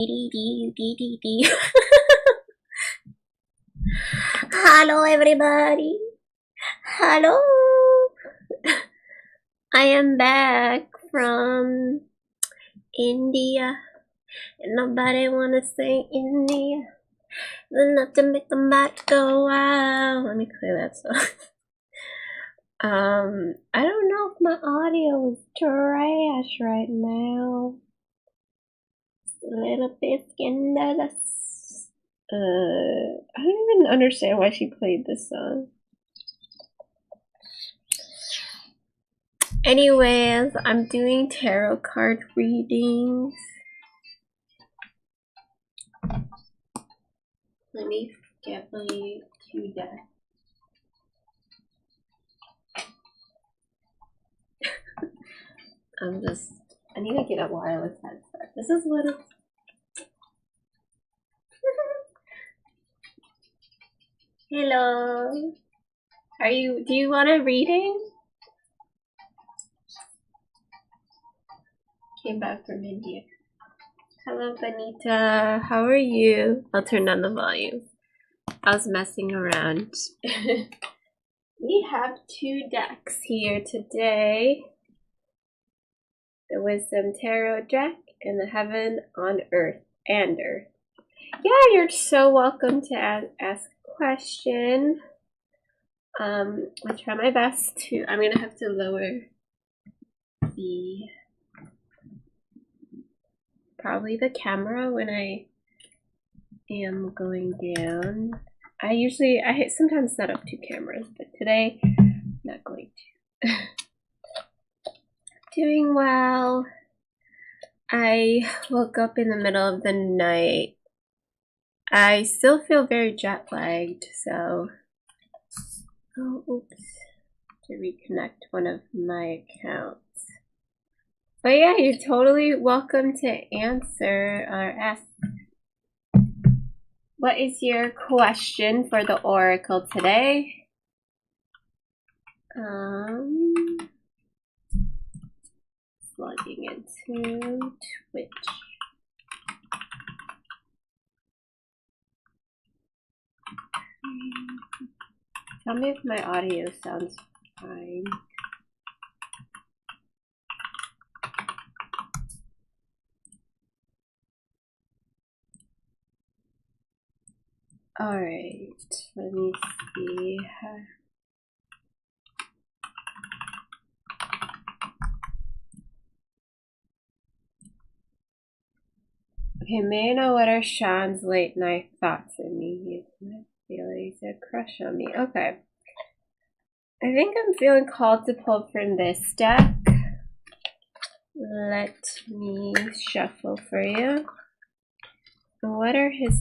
Hello, everybody. Hello. I am back from India. Nobody wanna say India. Enough to make them back go wow. Let me clear that song. I don't know if my audio is trash right now. It's a little bit scandalous. I don't even understand why she played this song. Anyways, I'm doing tarot card readings. Let me get my 2 decks. I need to get a wireless headset. This is what it's... Hello. Do you want a reading? Came back from India. Hello, Benita. How are you? I'll turn down the volume. I was messing around. We have 2 decks here today. The Wisdom Tarot deck and the Heaven on Earth and Earth. Yeah, you're so welcome to ask a question. I'll try my best to... I'm going to have to lower probably the camera when I am going down. I sometimes set up 2 cameras, but today I'm not going to. Doing well. I woke up in the middle of the night. I still feel very jet lagged, so oops, to reconnect one of my accounts. But yeah, you're totally welcome to answer or ask. What is your question for the oracle today? Logging into Twitch. Tell me if my audio sounds fine. Alright, let me see. Okay, may I know what are Sean's late night thoughts of me? He's a crush on me. Okay. I think I'm feeling called to pull from this deck. Let me shuffle for you. What are his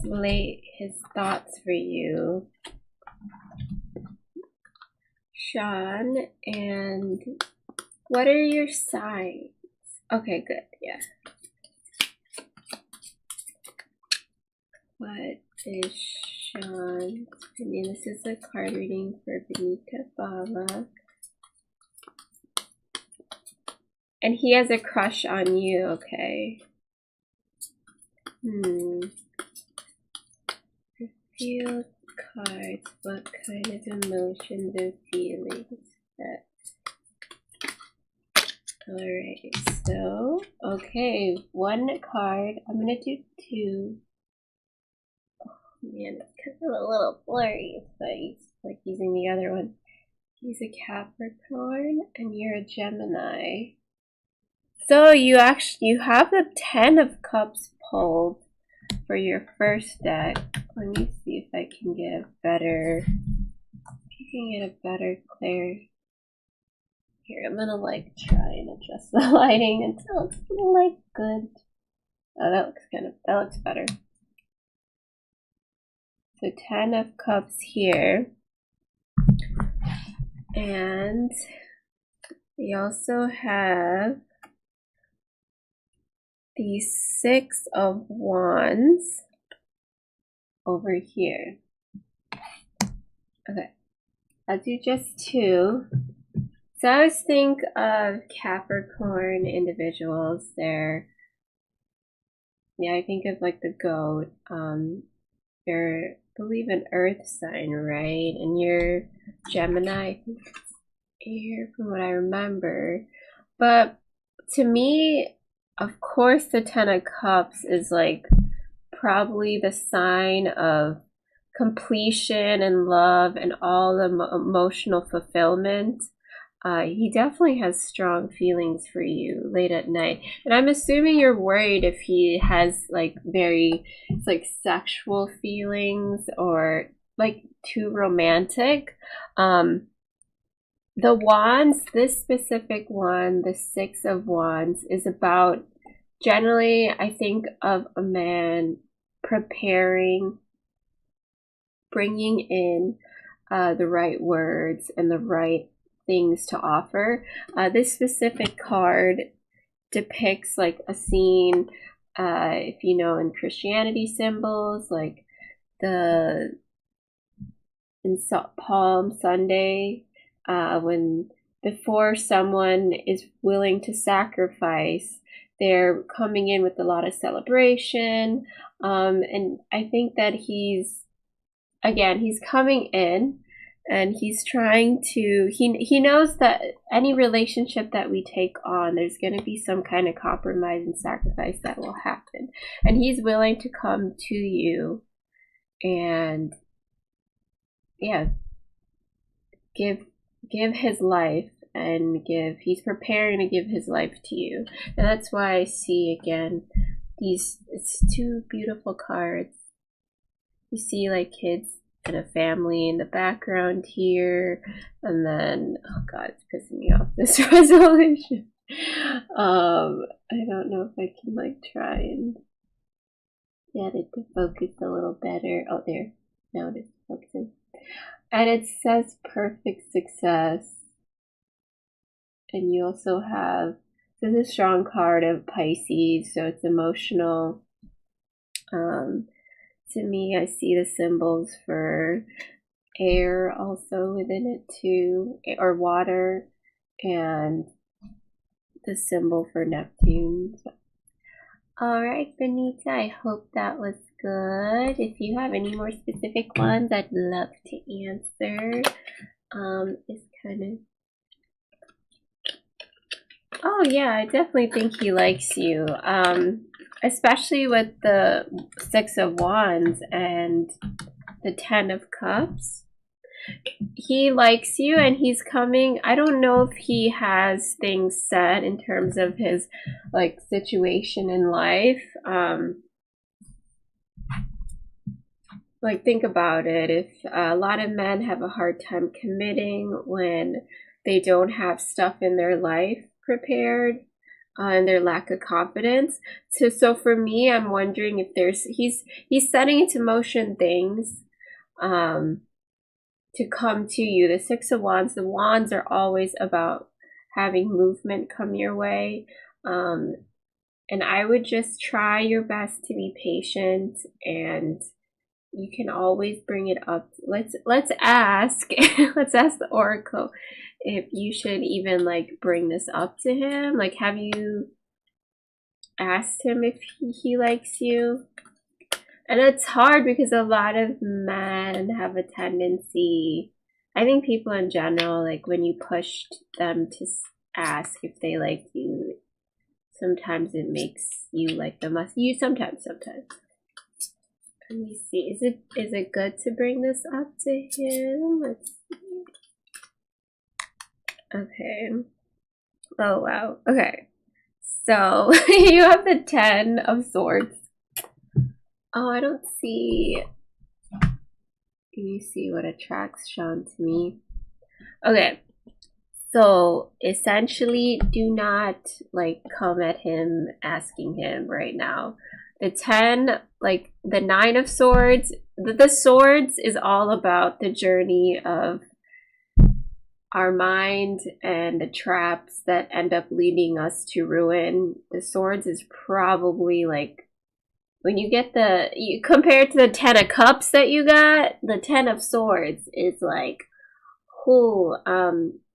thoughts for you, Sean? And what are your signs? Okay, good. Yeah. What is Sean's opinion? This is a card reading for Benita Bala. And he has a crush on you, okay. Reveal cards. What kind of emotions and feelings? Alright, so, okay, 1 card. I'm gonna do 2. Man, it's kind of a little blurry, so I like using the other one. He's a Capricorn, and you're a Gemini. So you have the 10 of Cups pulled for your first deck. Let me see if I can get a better clarity. Here, I'm gonna try and adjust the lighting until it's good. Oh, that looks better. So 10 of Cups here. And we also have the 6 of Wands over here. Okay, I'll do just 2. So I always think of Capricorn individuals. They're Yeah, I think of like the goat. You're, I believe, an earth sign, right? And you're Gemini. I think it's air from what I remember. But to me, of course, the Ten of Cups is like probably the sign of completion and love and all the emotional fulfillment. He definitely has strong feelings for you late at night. And I'm assuming you're worried if he has like very, it's like sexual feelings or like too romantic. The wands, this specific one, the Six of Wands, is about, generally, I think of a man preparing, bringing in the right words and the right things to offer. This specific card depicts like a scene, if you know, in Christianity symbols, like in Palm Sunday, when before someone is willing to sacrifice, they're coming in with a lot of celebration. And I think that he's coming in and he's trying to, he knows that any relationship that we take on, there's going to be some kind of compromise and sacrifice that will happen. And he's willing to come to you and, yeah, give his life and he's preparing to give his life to you. And that's why I see again it's two beautiful cards. You see like kids and a family in the background here, and then, oh god, it's pissing me off, this resolution. I don't know if I can like try and get it to focus a little better. Oh, there, now it is focusing. And it says perfect success. And you also have, this is a strong card of Pisces, so it's emotional. To me, I see the symbols for air also within it too, or water, and the symbol for Neptune. So. Alright, Benita, I hope that was good. If you have any more specific ones, I'd love to answer. It's kind of... Oh yeah, I definitely think he likes you. Especially with the Six of Wands and the Ten of Cups. He likes you and he's coming. I don't know if he has things set in terms of his like situation in life. Like think about it. If a lot of men have a hard time committing when they don't have stuff in their life prepared, and their lack of confidence. So for me, I'm wondering if he's setting into motion things to come to you. The Six of Wands, the wands are always about having movement come your way. And I would just try your best to be patient, and you can always bring it up. Let's ask let's ask the oracle if you should even like bring this up to him. Like, have you asked him if he likes you? And it's hard because a lot of men have a tendency, I think people in general, like when you push them to ask if they like you, sometimes it makes you like them less. You sometimes. Let me see. Is it good to bring this up to him? Let's see. Okay. Oh wow. Okay. So you have the Ten of Swords. Oh, I don't see. Can you see what attracts shown to me? Okay. So essentially, do not like come at him asking him right now. The 10, like the 9 of Swords, the Swords is all about the journey of our mind and the traps that end up leading us to ruin. The Swords is probably like, when you get compared to the 10 of Cups that you got, the 10 of Swords is like,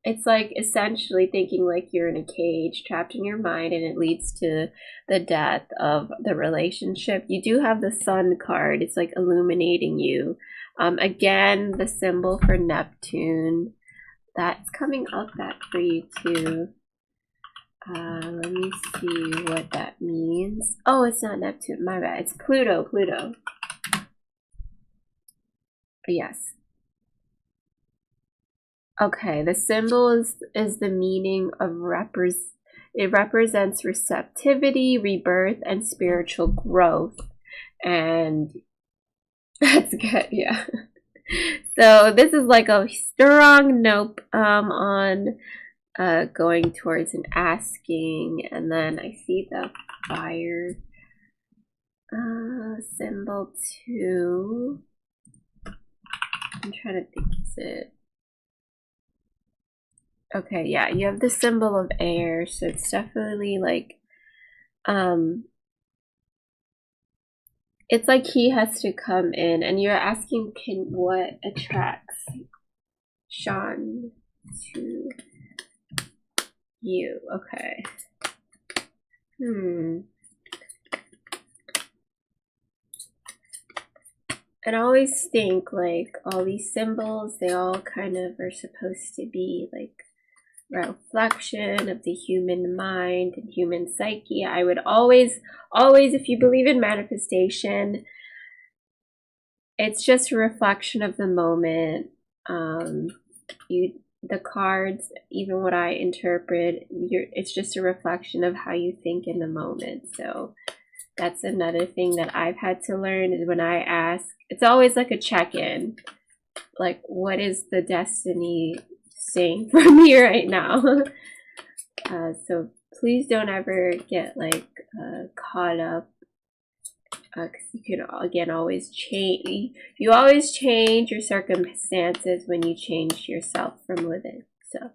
it's like essentially thinking like you're in a cage trapped in your mind, and it leads to the death of the relationship. You do have the Sun card. It's like illuminating you. Again, the symbol for Neptune. That's coming up that for you too. Let me see what that means. Oh, it's not Neptune. My bad. It's Pluto. Pluto. Yes. Okay, the symbol is the meaning of it represents receptivity, rebirth, and spiritual growth. And that's good, yeah. So this is like a strong nope on going towards an asking. And then I see the fire symbol too. I'm trying to think, is it? Okay, yeah, you have the symbol of air, so it's definitely like, it's like he has to come in, and you're asking, what attracts Sean to you? Okay. And I always think like all these symbols, they all kind of are supposed to be like reflection of the human mind and human psyche. I would always, if you believe in manifestation, it's just a reflection of the moment. The cards, even what I interpret, it's just a reflection of how you think in the moment. So that's another thing that I've had to learn, is when I ask, it's always like a check-in. Like, what is the destiny saying for me right now? So please don't ever get like caught up, because you can again always change. You always change your circumstances when you change yourself from within. So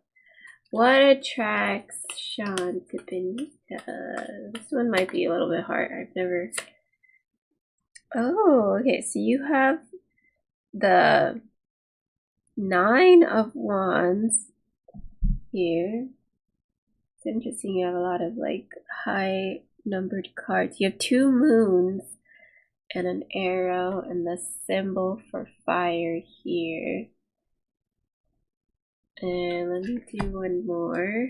what attracts Sean to Benita? This one might be a little bit hard. I've never. Oh, okay. So you have the 9 of Wands here. It's interesting. You have a lot of like high numbered cards. You have 2 moons and an arrow and the symbol for fire here. And let me do one more.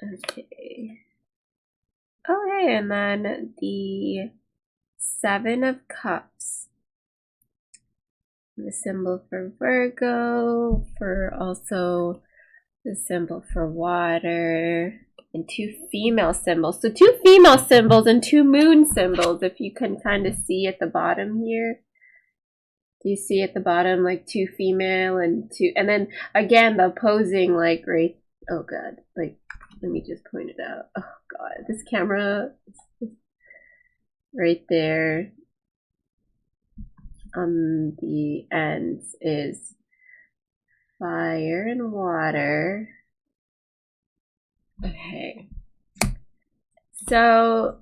Okay. Okay, and then the 7 of Cups. The symbol for Virgo, for also the symbol for water, and 2 female symbols. So 2 female symbols and 2 moon symbols, if you can kind of see at the bottom here. Do you see at the bottom like 2 female and 2, and then again the opposing, like right, oh god, like let me just point it out. Oh god, this camera right there on the ends is fire and water. Okay, so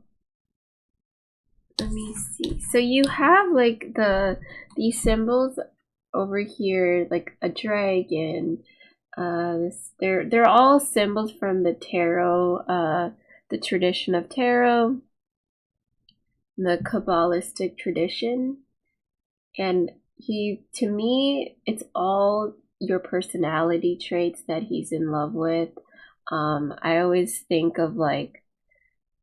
let me see. So you have like these symbols over here, like a dragon. They're all symbols from the tarot, the tradition of tarot, the Kabbalistic tradition. And to me, it's all your personality traits that he's in love with. I always think of like,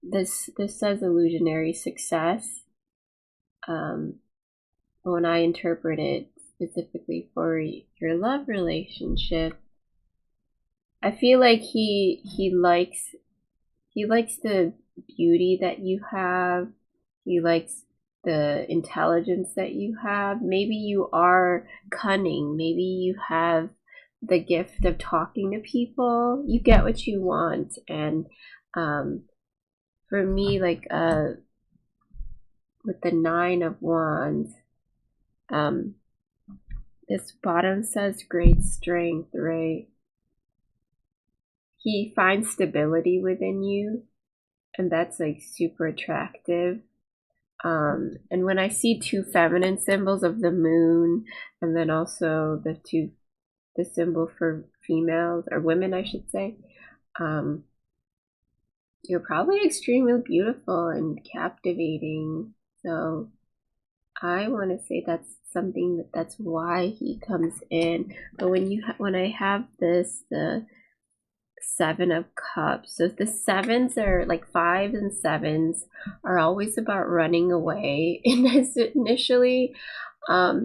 this says illusionary success. When I interpret it specifically for your love relationship, I feel like he likes the beauty that you have. He likes the intelligence that you have. Maybe you are cunning. Maybe you have the gift of talking to people. You get what you want. And for me, like with the 9 of Wands, this bottom says great strength, right? He finds stability within you, and that's like super attractive. And when I see 2 feminine symbols of the moon, and then also the 2 the symbol for females, or women, I should say, you're probably extremely beautiful and captivating. So I want to say that's something that's why he comes in. But when I have this, the Seven of Cups, so the sevens are like fives and sevens are always about running away. And initially, I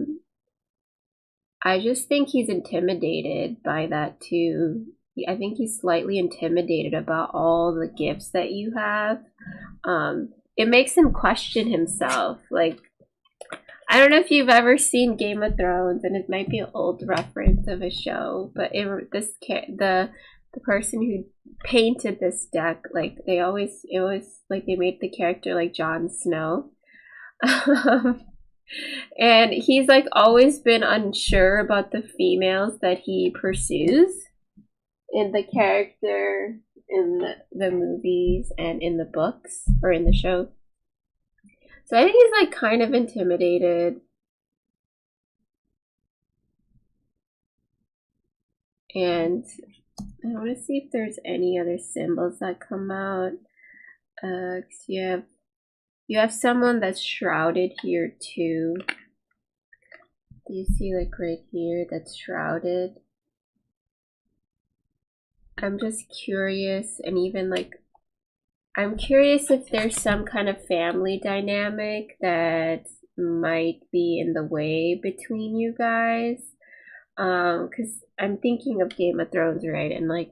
just think he's intimidated by that too. I think he's slightly intimidated about all the gifts that you have. It makes him question himself. Like, I don't know if you've ever seen Game of Thrones, and it might be an old reference of a show, but the person who painted this deck, like it was like they made the character like Jon Snow. And he's like always been unsure about the females that he pursues in the character, in the movies, and in the books, or in the show. So I think he's like kind of intimidated. And I want to see if there's any other symbols that come out. You have someone that's shrouded here too. Do you see like right here that's shrouded? I'm just curious, and even like I'm curious if there's some kind of family dynamic that might be in the way between you guys. Because I'm thinking of Game of Thrones, right? And like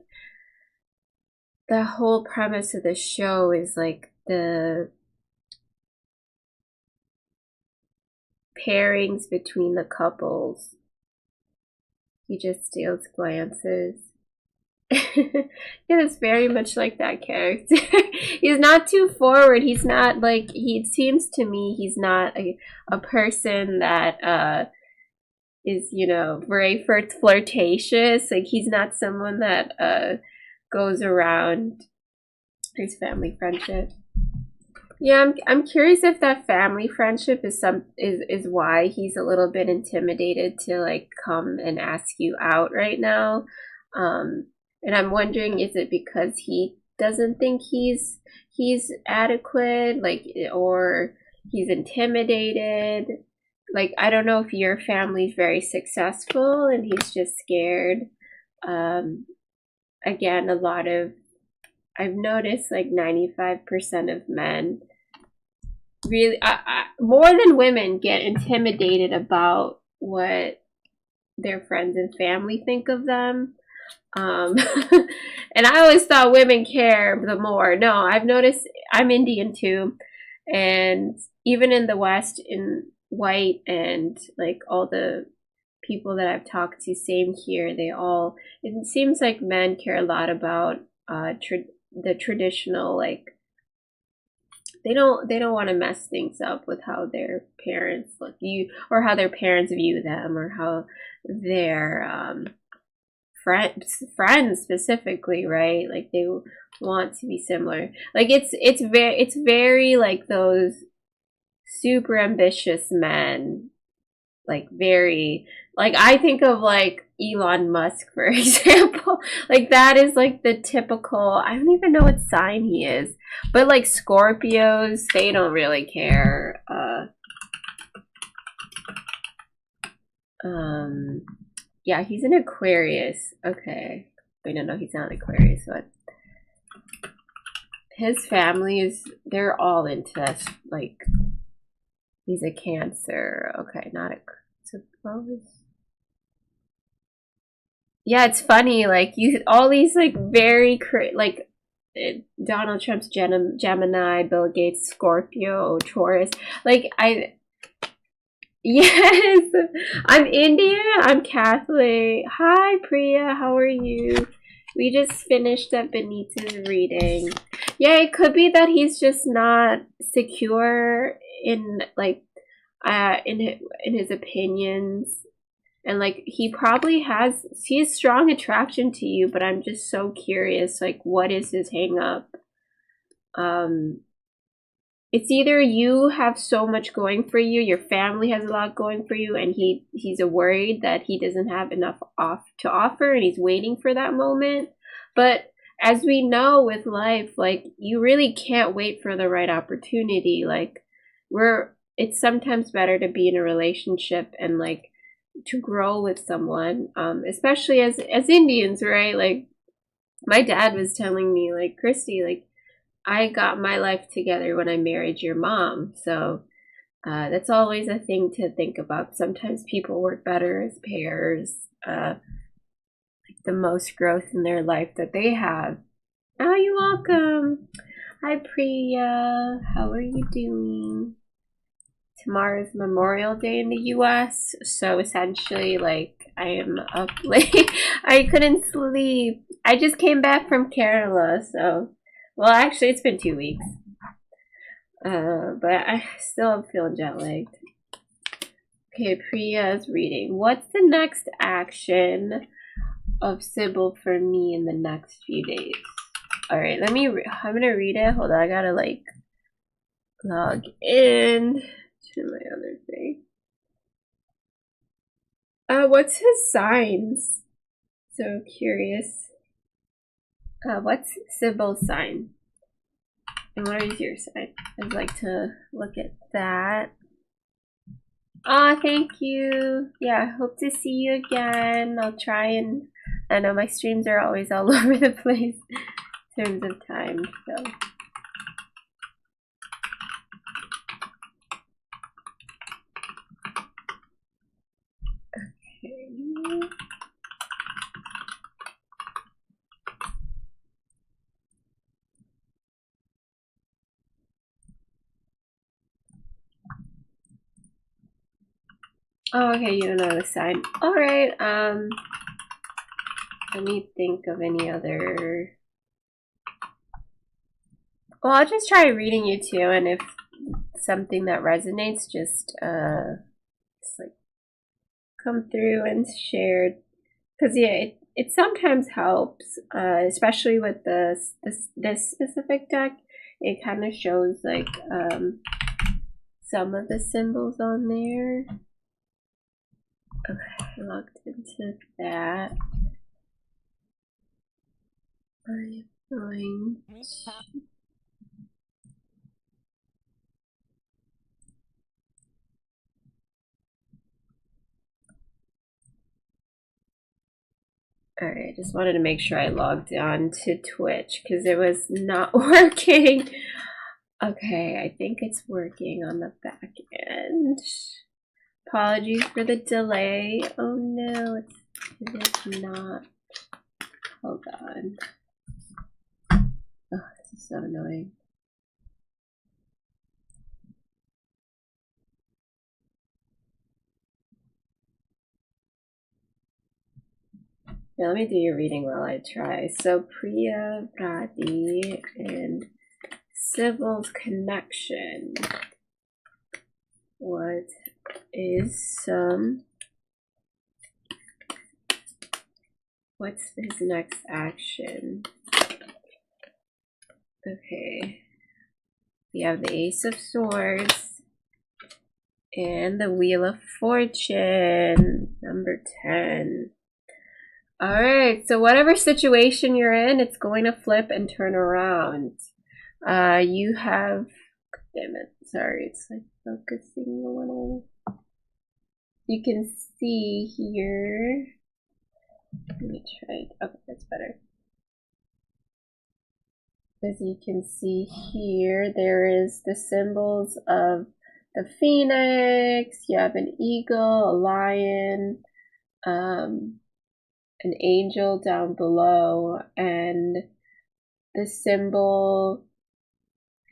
the whole premise of the show is like the pairings between the couples. He just steals glances. Yeah, it's very much like that character. He's not too forward. He's not like, it seems to me he's not a person that is, you know, very flirtatious. Like, he's not someone that goes around his family friendship. Yeah, I'm curious if that family friendship is why he's a little bit intimidated to like come and ask you out right now. And I'm wondering, is it because he doesn't think he's adequate, like, or he's intimidated? Like, I don't know if your family's very successful and he's just scared. Again, I've noticed like 95% of men really, more than women, get intimidated about what their friends and family think of them. And I always thought women care the more. No, I've noticed, I'm Indian too, and even in the West, in white and like all the people that I've talked to, same here, it seems like men care a lot about the traditional, like they don't want to mess things up with how their parents look you, or how their parents view them, or how their friends specifically, right? Like they want to be similar. Like it's very like those super ambitious men, like very, like I think of like Elon Musk, for example. Like that is like the typical, I don't even know what sign he is, but like Scorpios, they don't really care. Yeah, he's an Aquarius. Okay. Wait, no, he's not an Aquarius. But his family they're all into us. Like, he's a Cancer. Okay, not a suppose. Yeah, it's funny. Like, all these, like, very, like, Donald Trump's Gemini, Bill Gates, Scorpio, Taurus. Like, yes, I'm Indian. I'm Catholic. Hi, Priya. How are you? We just finished up Benita's reading. Yeah, it could be that he's just not secure in like in his opinions, and like he has strong attraction to you. But I'm just so curious. Like, what is his hang up? it's either you have so much going for you, your family has a lot going for you, and he's worried that he doesn't have enough to offer, and he's waiting for that moment. But as we know with life, like, you really can't wait for the right opportunity. Like, it's sometimes better to be in a relationship and, like, to grow with someone, especially as Indians, right? Like, my dad was telling me, like, Christy, like, I got my life together when I married your mom. So that's always a thing to think about. Sometimes people work better as pairs, like the most growth in their life that they have. Oh, you're welcome. Hi, Priya. How are you doing? Tomorrow's Memorial Day in the US. So essentially, like, I am up late. I couldn't sleep. I just came back from Kerala, so... Well, actually, it's been 2 weeks. But I still am feeling jet lagged. Okay, Priya's reading. What's the next action of Sybil for me in the next few days? Alright, I'm gonna read it. Hold on, I gotta, like, log in to my other thing. What's his signs? So curious. What's Sybil's sign? And what is your sign? I'd like to look at that. Thank you. Yeah, hope to see you again. I'll try and... I know my streams are always all over the place in terms of time, so... Okay. Oh, okay, you don't know the sign. Alright, let me think of any other... Well, I'll just try reading you too, and if something that resonates, just like, come through and share. Because, yeah, it sometimes helps, especially with this specific deck. It kind of shows, like, some of the symbols on there. Okay, I logged into that. I'm going to... Alright, just wanted to make sure I logged on to Twitch because it was not working. Okay, I think it's working on the back end. Apologies for the delay. Oh no, it is not. Hold on. Oh, this is so annoying. Yeah, let me do your reading while I try. So Priya, Radhi, and Sybil's connection. What is what's his next action? Okay. We have the Ace of Swords and the Wheel of Fortune, number 10. Alright, so whatever situation you're in, it's going to flip and turn around. You have... Damn it, sorry, it's like focusing a little. You can see here... Let me try it. Okay, that's better. As you can see here, there is the symbols of the phoenix. You have an eagle, a lion, an angel down below, and the symbol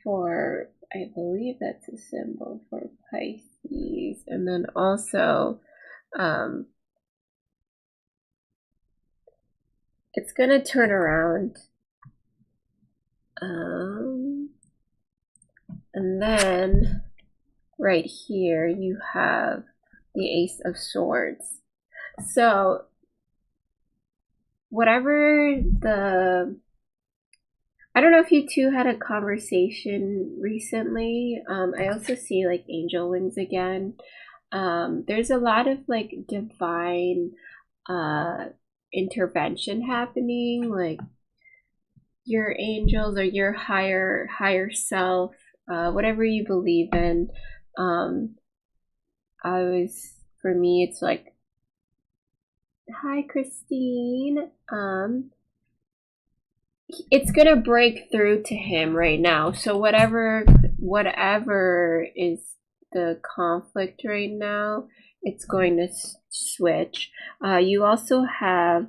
for, I believe that's a symbol for Pisces, and then also it's gonna turn around, and then right here you have the Ace of Swords. So whatever I don't know if you two had a conversation recently. I also see like angel wings again. There's a lot of like divine intervention happening, like your angels or your higher self, whatever you believe in. For me, it's like, hi Christine. It's gonna break through to him right now. So whatever is the conflict right now, it's going to switch. You also have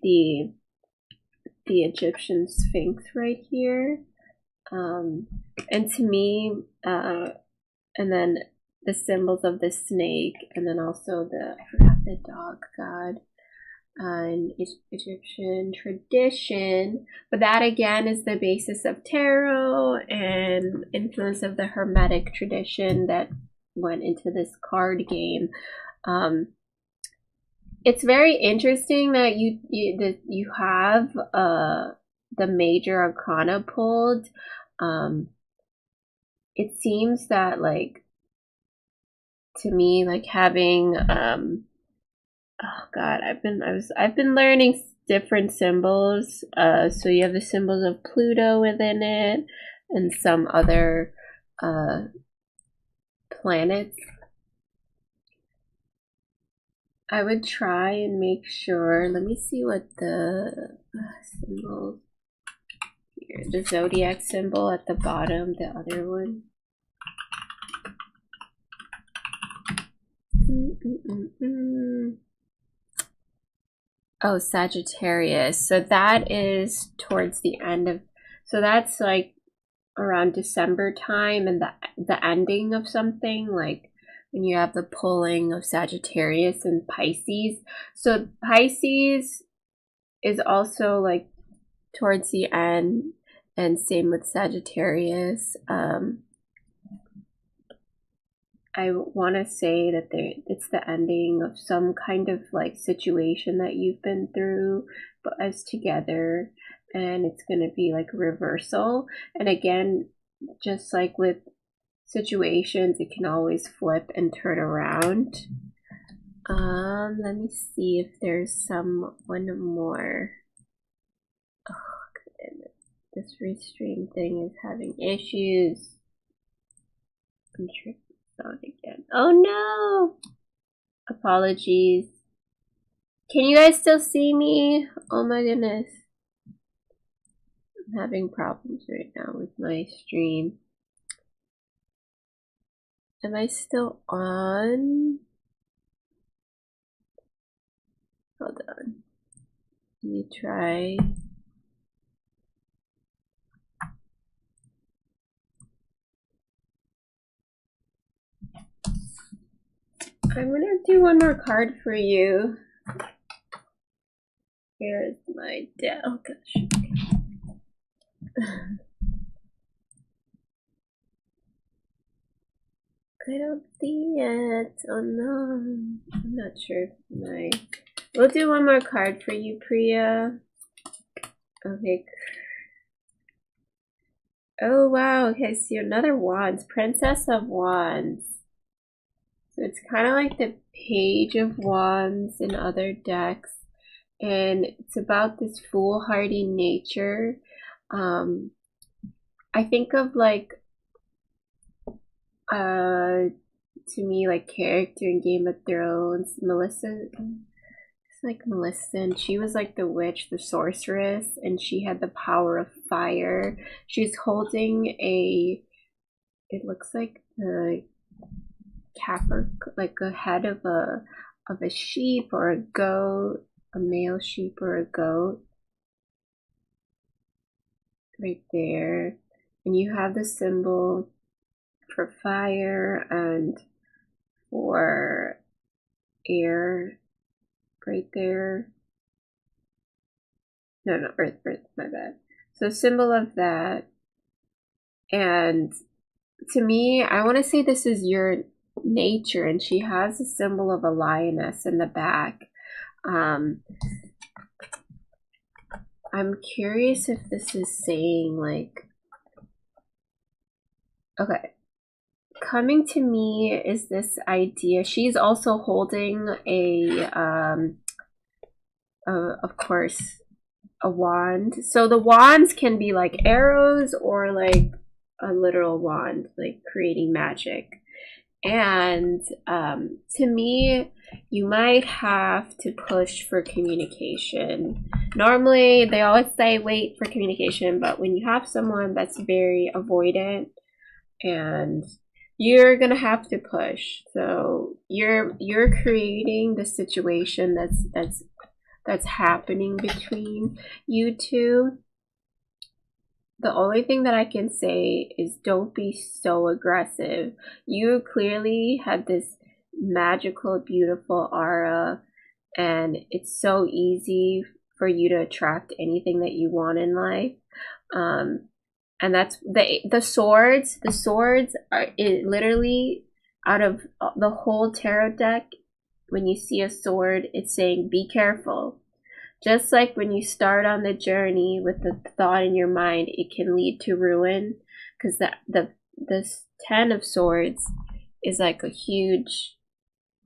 the Egyptian Sphinx right here, and to me, and then the symbols of the snake, and then also I forgot the dog god. In Egyptian tradition, but that again is the basis of tarot and influence of the Hermetic tradition that went into this card game. It's very interesting that you have the major arcana pulled. It seems that, like, to me, like having oh god, I've been learning different symbols. So you have the symbols of Pluto within it and some other planets. I would try and make sure. Let me see what the symbol here. The zodiac symbol at the bottom, the other one. Oh, Sagittarius. So that is towards the end of, so that's like around December time and the ending of something, like when you have the pulling of Sagittarius and Pisces. So Pisces is also like towards the end, and same with Sagittarius. I want to say that it's the ending of some kind of like situation that you've been through, but us together, and it's going to be like reversal. And again, just like with situations, it can always flip and turn around. Let me see if there's one more. Oh goodness, this restream thing is having issues. I'm sure it's on again. Oh no! Apologies. Can you guys still see me? Oh my goodness. I'm having problems right now with my stream. Am I still on? Hold on. Let me try. I'm gonna do one more card for you. Here's my deck. Oh gosh. I don't see it. Oh no. I'm not sure if we'll do one more card for you, Priya. Okay. Oh wow, okay, so another Wands. Princess of Wands. So it's kind of like the Page of Wands in other decks. And it's about this foolhardy nature. I think of like to me, like character in Game of Thrones, Melissa. It's like Melissa, and she was like the witch, the sorceress, and she had the power of fire. She's holding it looks like the like a head of a sheep or a goat, a male sheep or a goat, right there. And you have the symbol for fire and for air right there. No, earth, my bad. So symbol of that. And to me, I want to say this is your nature, and she has a symbol of a lioness in the back. I'm curious if this is saying like, okay, coming to me is this idea. She's also holding of course, a wand. So the wands can be like arrows or like a literal wand, like creating magic. And to me, you might have to push for communication. Normally, they always say wait for communication, but when you have someone that's very avoidant, and you're gonna have to push. So you're creating the situation that's happening between you two. The only thing that I can say is don't be so aggressive. You clearly have this magical, beautiful aura, and it's so easy for you to attract anything that you want in life. And that's the swords. The swords are literally out of the whole tarot deck. When you see a sword, it's saying be careful. Just like when you start on the journey with the thought in your mind, it can lead to ruin, because the 10 of swords is like a huge,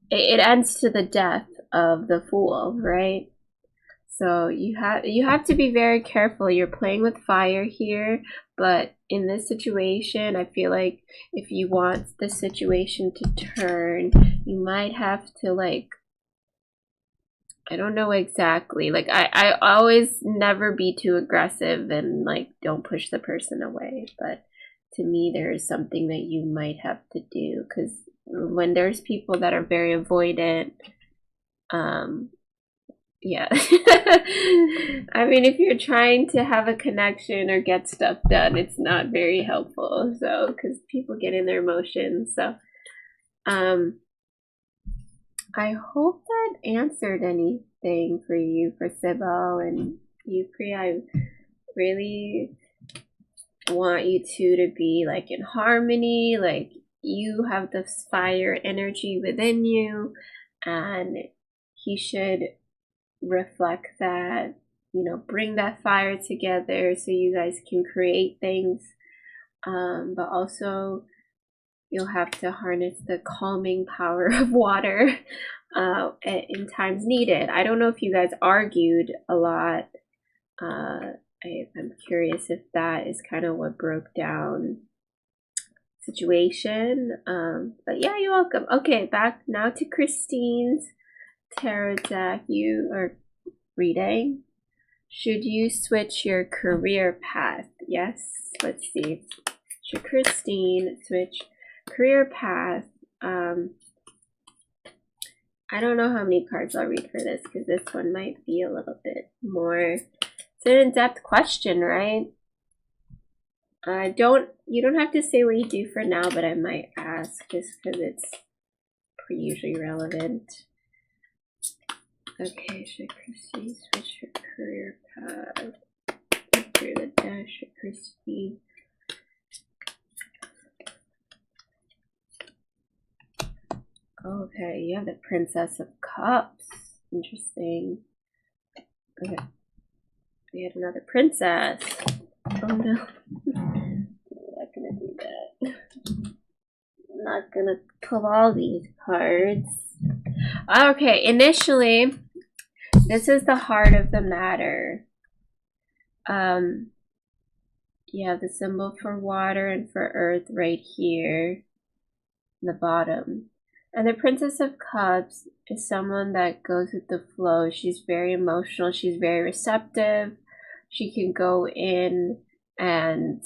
it ends to the death of the fool, right? So you have to be very careful. You're playing with fire here, but in this situation, I feel like if you want the situation to turn, you might have to like, I don't know exactly. Like I always never be too aggressive and like don't push the person away. But to me, there is something that you might have to do, because when there's people that are very avoidant, yeah. I mean, if you're trying to have a connection or get stuff done, it's not very helpful. So, because people get in their emotions. So, I hope that answered anything for you, for Sybil and you, Priya. I really want you two to be like in harmony. Like you have this fire energy within you, and he should reflect that, you know, bring that fire together so you guys can create things. But also you'll have to harness the calming power of water in times needed. I don't know if you guys argued a lot. I'm curious if that is kind of what broke down situation. But yeah, you're welcome. Okay, back now to Christine's tarot deck. You are reading. Should you switch your career path? Yes. Let's see. Should Christine switch career path? I don't know how many cards I'll read for this, because this one might be a little bit more. It's an in-depth question, right? You don't have to say what you do for now, but I might ask just because it's pretty usually relevant. Okay, should Christine switch her career path? Through the dash, should Christine? Okay, you have the Princess of Cups. Interesting. Okay. We had another princess. Oh no. I'm not gonna do that. I'm not gonna pull all these cards. Okay, initially, this is the heart of the matter. You have the symbol for water and for earth right here in the bottom. And the Princess of Cups is someone that goes with the flow. She's very emotional. She's very receptive. She can go in and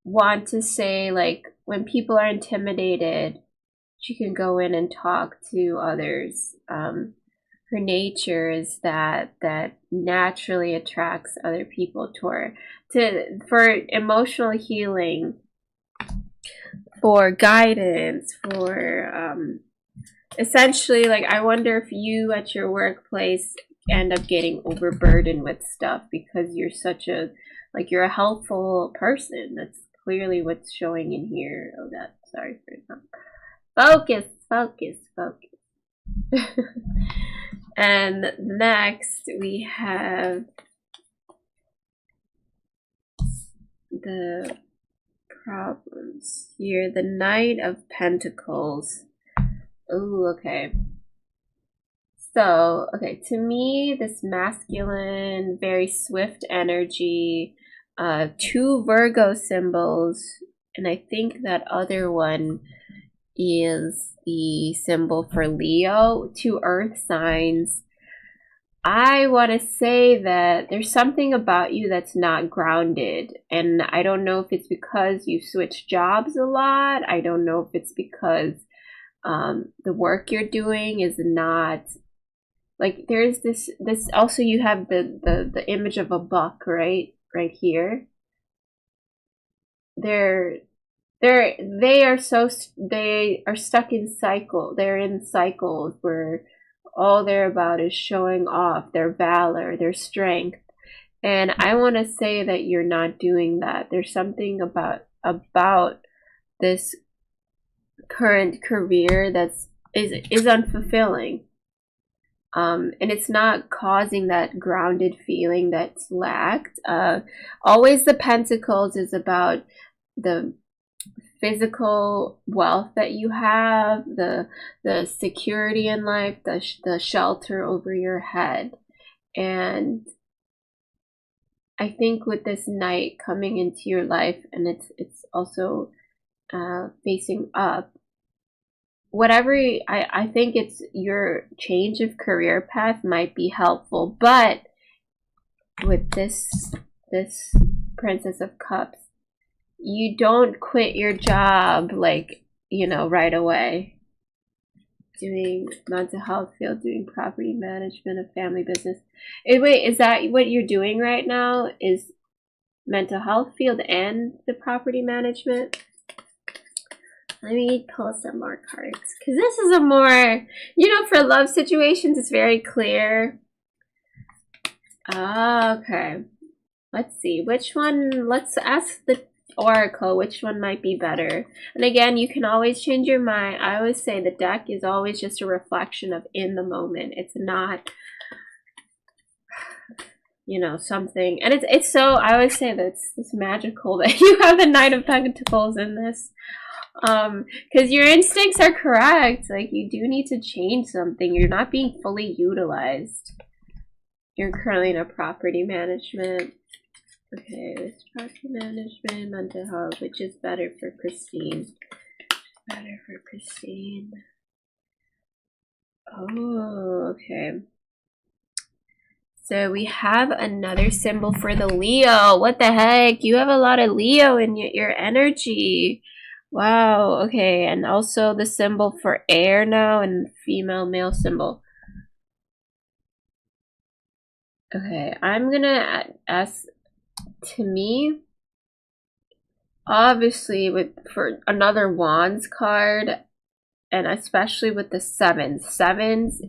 want to say, like, when people are intimidated, she can go in and talk to others. Her nature is that naturally attracts other people to her for emotional healing, for guidance, for essentially, like, I wonder if you at your workplace end up getting overburdened with stuff because you're such a, like, you're a helpful person. That's clearly what's showing in here. Oh, that, sorry for that. Focus. And next we have the problems here. The Knight of Pentacles. Oh, okay. So, okay, to me, this masculine, very swift energy, 2 Virgo symbols, and I think that other one is the symbol for Leo, 2 earth signs. I want to say that there's something about you that's not grounded, and I don't know if it's because you switch jobs a lot. I don't know if it's because the work you're doing is not, like, there's this also, you have the image of a buck right here. They are stuck in cycle. They're in cycles where all they're about is showing off their valor, their strength. And I want to say that you're not doing that. There's something about this current career that's is unfulfilling. And it's not causing that grounded feeling that's lacked. Always the Pentacles is about the physical wealth that you have, the security in life, the shelter over your head. And I think with this Knight coming into your life, and it's also facing up, whatever, I think it's your change of career path might be helpful. But with this Princess of Cups, you don't quit your job, like, you know, right away. Doing mental health field, doing property management, a family business. Wait, is that what you're doing right now? Is mental health field and the property management? Let me pull some more cards, because this is a more, you know, for love situations, it's very clear. Okay. Let's see. Which one? Let's ask the Oracle which one might be better. And again, you can always change your mind. I always say the deck is always just a reflection of in the moment. It's not, you know, something. And it's so, I always say that it's magical that you have the Knight of Pentacles in this. Because your instincts are correct. Like, you do need to change something. You're not being fully utilized. You're currently in a property management. Okay, this property management, mental health, which is better for Christine? Better for Christine. Oh, okay. So we have another symbol for the Leo. What the heck? You have a lot of Leo in your energy. Wow, okay. And also the symbol for air now, and female male symbol. Okay, I'm gonna ask, to me, obviously for another Wands card, and especially with the sevens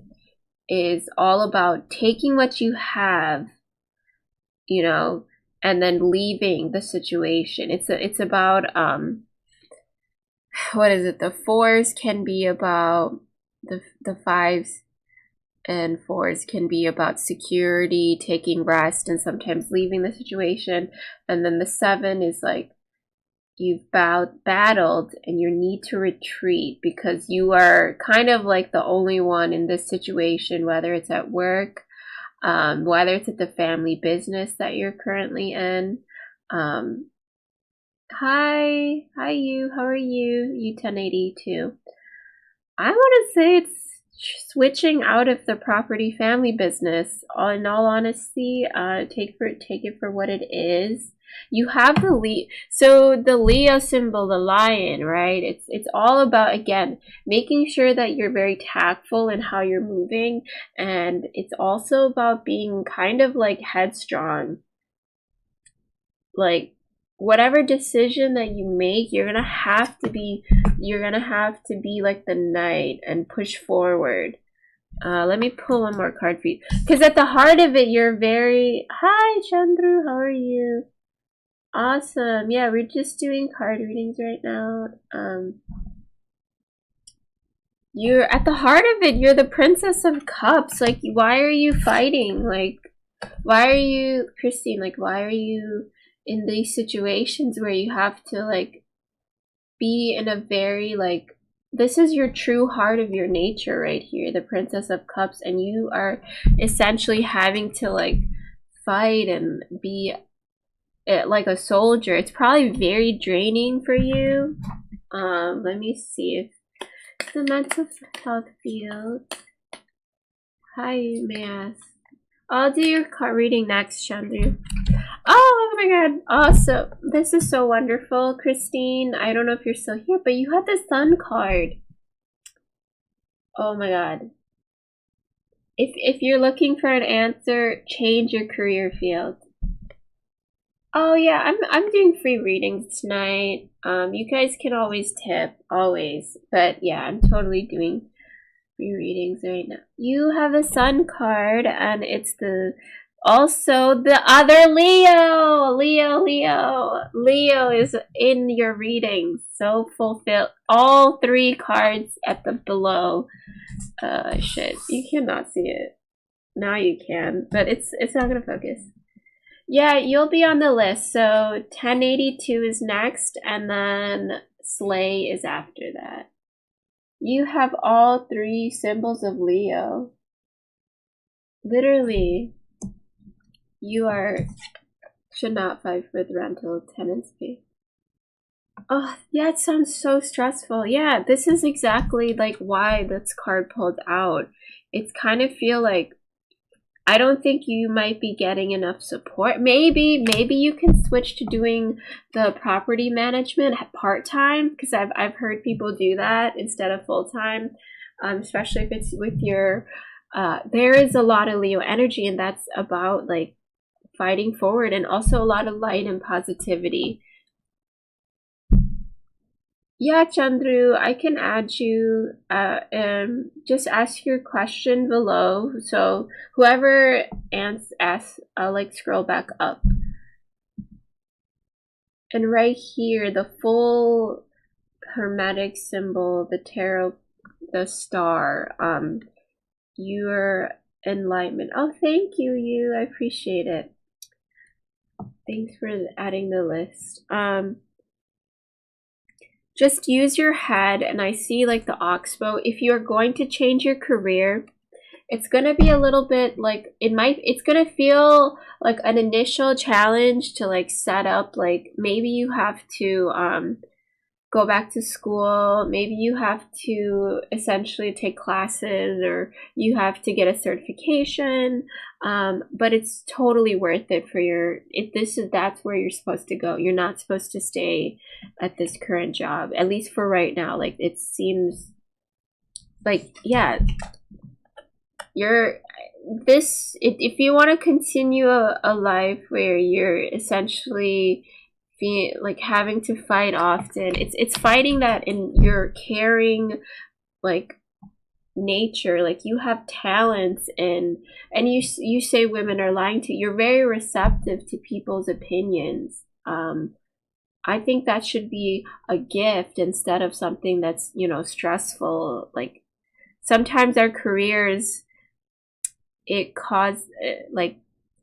is all about taking what you have, you know, and then leaving the situation. It's about what is it? The 4s can be about the 5s, and 4s can be about security, taking rest, and sometimes leaving the situation. And then the 7 is like, you've battled and you need to retreat because you are kind of like the only one in this situation, whether it's at work, whether it's at the family business that you're currently in. Hi you, how are you? You 1082. I want to say it's switching out of the property family business. In all honesty, take it for what it is. You have the Leo symbol, the lion, right? It's all about, again, making sure that you're very tactful in how you're moving, and it's also about being kind of like headstrong. Like, whatever decision that you make, you're gonna have to be like the knight and push forward. Let me pull one more card for you, because at the heart of it, you're very, hi Chandru, how are you? Awesome. Yeah, we're just doing card readings right now. You're at the heart of it, you're the Princess of Cups. Like, why are you fighting? Like, why are you, Christine, like, why are you in these situations where you have to like be in a very like, this is your true heart of your nature right here, the Princess of Cups, and you are essentially having to like fight and be like a soldier. It's probably very draining for you. Let me see if the mental health field. Hi, may I ask? I'll do your card reading next, Chandru. Oh my god, awesome. This is so wonderful, Christine. I don't know if you're still here, but you had the Sun card. Oh my god. If you're looking for an answer, change your career field. Oh yeah, I'm doing free readings tonight. You guys can always tip, always. But yeah, I'm totally doing free readings right now. You have a Sun card, and it's also the other Leo. Leo is in your readings. So fulfilled. All 3 cards at the below. Shit, you cannot see it. Now you can, but it's not gonna focus. Yeah, you'll be on the list. So 1082 is next, and then Slay is after that. You have all 3 symbols of Leo. Literally, you should not fight for the rental tenancy. Oh, yeah, it sounds so stressful. Yeah, this is exactly like why this card pulled out. It's kind of feel like I don't think you might be getting enough support. Maybe you can switch to doing the property management part-time, because I've heard people do that instead of full-time, especially if it's with your there is a lot of Leo energy, and that's about like fighting forward, and also a lot of light and positivity. Yeah, Chandru, I can add you. Just ask your question below. So whoever asks, I'll like scroll back up. And right here, the full hermetic symbol, the tarot, the star, your enlightenment. Oh, thank you. I appreciate it. Thanks for adding the list. Just use your head, and I see like the oxbow. If you're going to change your career, it's going to be a little bit like, it's going to feel like an initial challenge to like set up, like maybe you have to go back to school, maybe you have to essentially take classes, or you have to get a certification, but it's totally worth it for that's where you're supposed to go. You're not supposed to stay at this current job, at least for right now. Like, it seems like, yeah, if you want to continue a life where you're essentially like having to fight often, it's fighting that in your caring like nature. Like, you have talents, and you say women are lying to you. You're very receptive to people's opinions. I think that should be a gift instead of something that's, stressful. Like, sometimes our careers, like,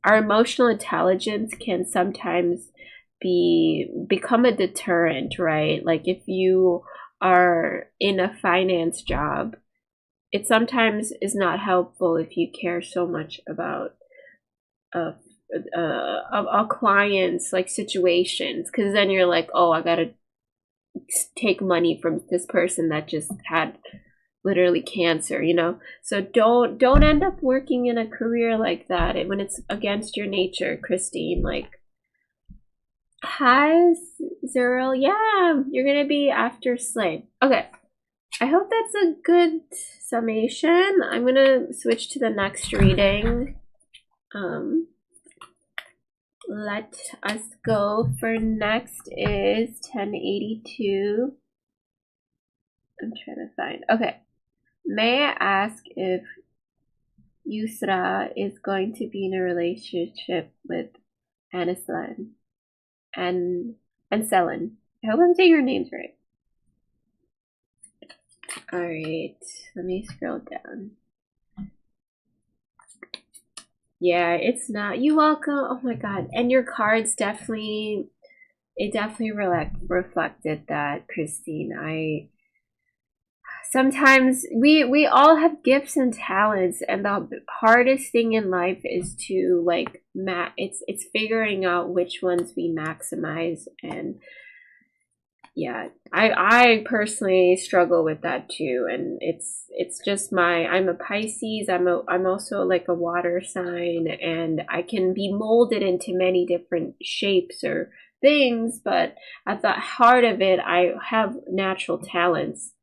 our emotional intelligence can sometimes become a deterrent, right? Like, if you are in a finance job, it sometimes is not helpful if you care so much about our clients' like situations, because then you're like, oh, I gotta take money from this person that just had literally cancer, so don't end up working in a career like that when it's against your nature, Christine. Like, hi, Zeril. Yeah, you're gonna be after Slade. Okay, I hope that's a good summation. I'm gonna switch to the next reading. Let us go for next is 1082. I'm trying to find. Okay. May I ask if Yusra is going to be in a relationship with Anislan and Selin? I hope I'm saying your names right. Alright, let me scroll down. Yeah, it's not. You welcome. Oh my God. And your cards definitely, it definitely reflected that, Christine. Sometimes we all have gifts and talents, and the hardest thing in life is to like it's figuring out which ones we maximize. And yeah, I personally struggle with that too. And it's just I'm a Pisces. I'm also like a water sign, and I can be molded into many different shapes or things, but at the heart of it, I have natural talents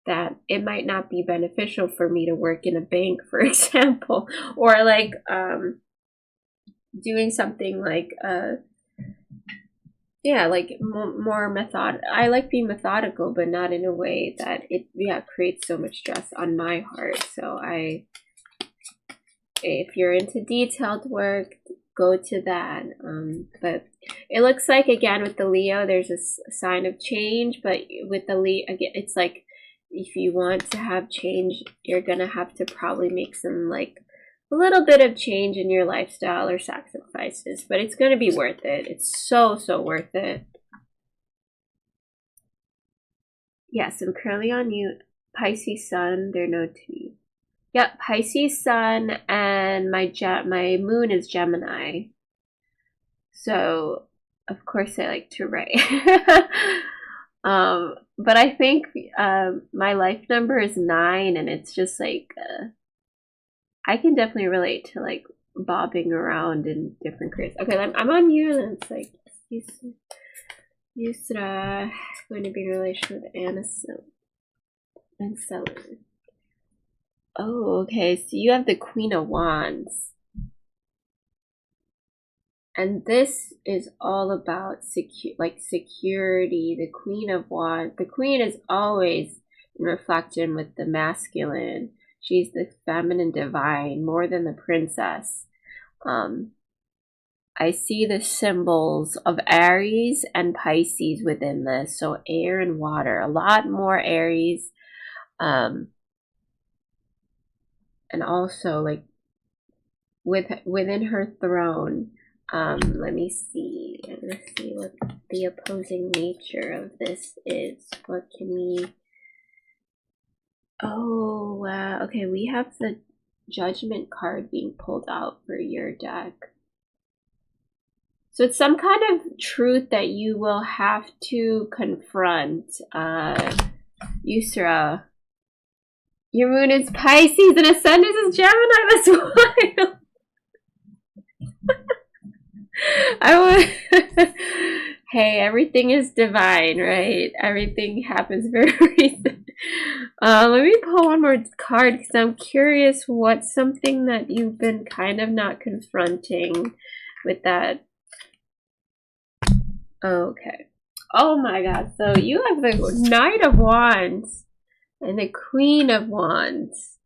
that it might not be beneficial for me to work in a bank, for example, or like doing something like yeah, like more method. I like being methodical, but not in a way that it creates so much stress on my heart. So if you're into detailed work, go to that. But it looks like, again, with the Leo, there's a sign of change, but with the Leo, again, it's like, if you want to have change, you're gonna have to probably make some like a little bit of change in your lifestyle or sacrifices, but it's gonna be worth it. It's so worth it. Yes, I'm currently on you. Pisces Sun, they're no to me. Yep, Pisces Sun, and my moon is Gemini. So of course I like to write. But I think my life number is 9, and it's just like I can definitely relate to like bobbing around in different careers. Okay, I'm on you, and it's like Yusra going to be in a relation with Anna and Seller. Oh, okay. So you have the Queen of Wands. And this is all about security. The Queen of Wands. The Queen is always in reflection with the masculine. She's the feminine divine, more than the princess. I see the symbols of Aries and Pisces within this. So air and water. A lot more Aries. And also like within her throne. Let me see. Let's see what the opposing nature of this is. What can we... Oh, wow. Okay, we have the Judgment card being pulled out for your deck. So it's some kind of truth that you will have to confront. Yusra. Your moon is Pisces and ascendant is Gemini. That's wild. Hey, everything is divine, right? Everything happens for a reason. Let me pull one more card because I'm curious what's something that you've been kind of not confronting with that. Okay. Oh my God. So you have the Knight of Wands and the Queen of Wands.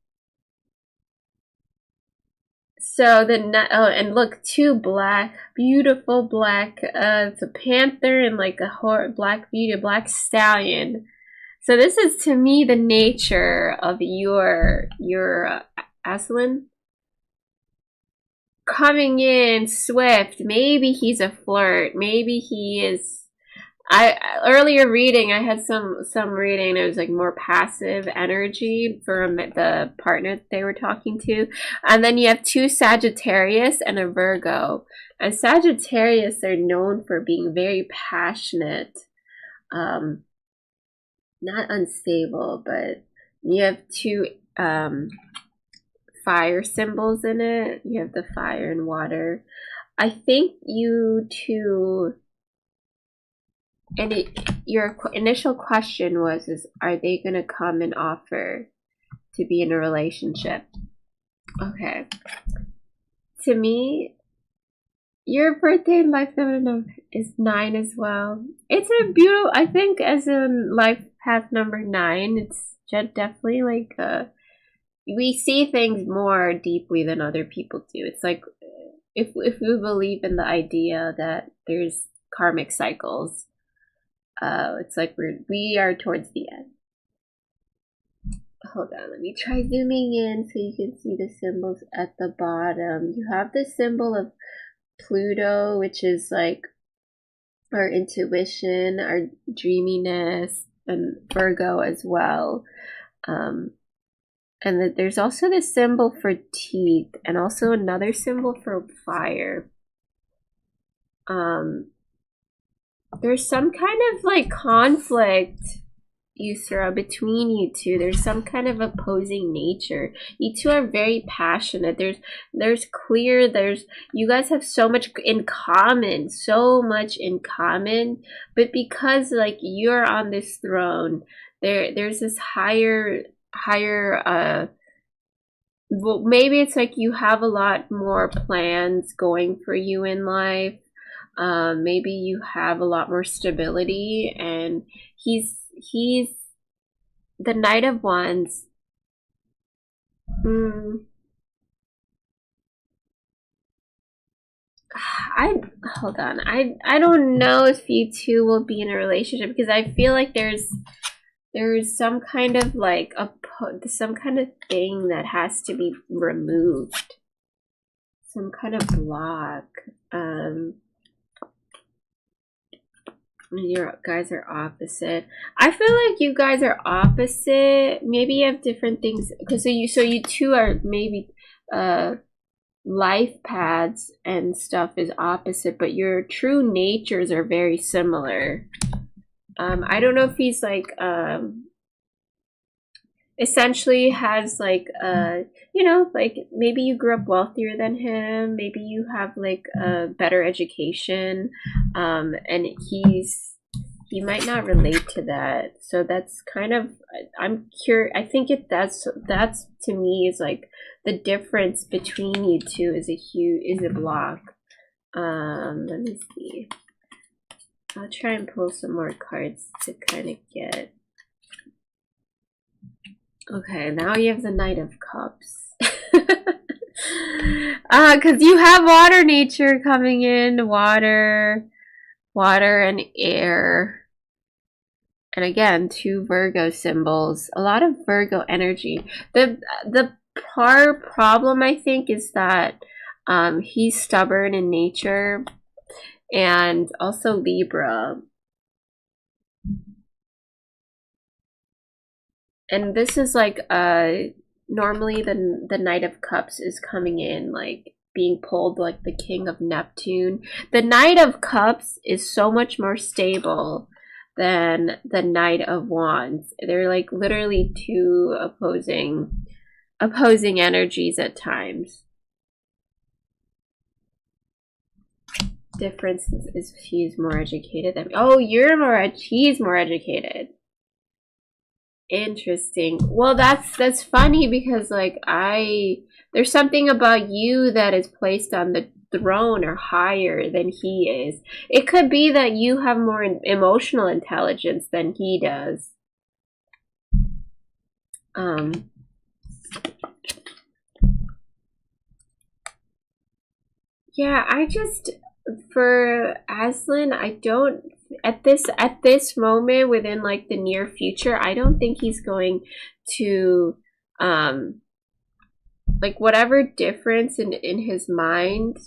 So and look, 2 black, beautiful black, it's a panther and like a black beauty, a black stallion. So this is to me the nature of your Aslan coming in swift. Maybe he's a flirt. Maybe he is. Earlier reading, I had some reading. It was like more passive energy from the partner they were talking to, and then you have 2 Sagittarius and a Virgo. And Sagittarius are known for being very passionate, not unstable, but you have 2 fire symbols in it. You have the fire and water. I think you two. And your initial question was, are they going to come and offer to be in a relationship? Okay. To me, your birthday and life number is 9 as well. It's a beautiful, I think as a life path number 9, it's definitely like we see things more deeply than other people do. It's like, if we believe in the idea that there's karmic cycles, it's like we are towards the end. hold on, let me try zooming in so you can see the symbols at the bottom. You have the symbol of Pluto, which is like our intuition, our dreaminess, and Virgo as well. And there's also the symbol for teeth, and also another symbol for fire. There's some kind of like conflict, Yusra, between you two. There's some kind of opposing nature. You two are very passionate. There's you guys have so much in common, but because like you're on this throne, there's this higher well, maybe it's like you have a lot more plans going for you in life. Maybe you have a lot more stability, and he's the Knight of Wands. Hold on. I don't know if you two will be in a relationship, because I feel like there's some kind of like some kind of thing that has to be removed, some kind of block. You guys are opposite. I feel like you guys are opposite. Maybe you have different things, because so you two are maybe life paths and stuff is opposite, but your true natures are very similar. I don't know if he's like essentially has like you know, like maybe you grew up wealthier than him, maybe you have like a better education, and he might not relate to that. So that's kind of, I'm curious. I think that's to me is like the difference between you two is a block. Let me see. I'll try and pull some more cards to kind of get. Okay, now you have the Knight of Cups. Because you have water nature coming in, water and air. And again, 2 Virgo symbols, a lot of Virgo energy. The problem, I think, is that he's stubborn in nature, and also Libra. And this is like normally the Knight of Cups is coming in like being pulled like the King of Neptune. The Knight of Cups is so much more stable than the Knight of Wands. They're like literally 2 opposing energies at times. Difference is she's more educated than me. Oh, he's more educated. Interesting. Well, that's funny, because like there's something about you that is placed on the throne or higher than he is. It could be that you have more emotional intelligence than he does. Yeah, for Aslan, I don't, at this moment within like the near future, I don't think he's going to like whatever difference in his mind.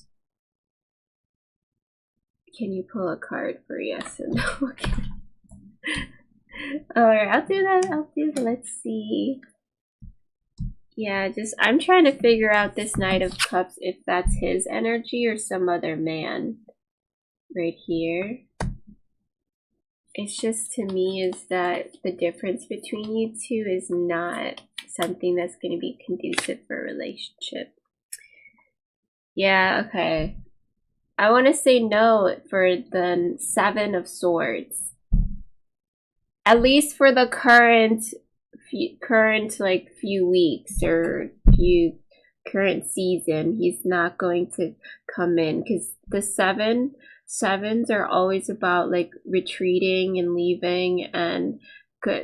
Can you pull a card for yes and no? Okay. Alright, I'll do that. Let's see. Yeah, I'm trying to figure out this Knight of Cups, if that's his energy or some other man. Right here. It's just, to me, is that the difference between you two is not something that's going to be conducive for a relationship. Yeah, okay. I want to say no for the 7 of Swords. At least for the current like few weeks or current season, he's not going to come in, because the 7s are always about like retreating and leaving, and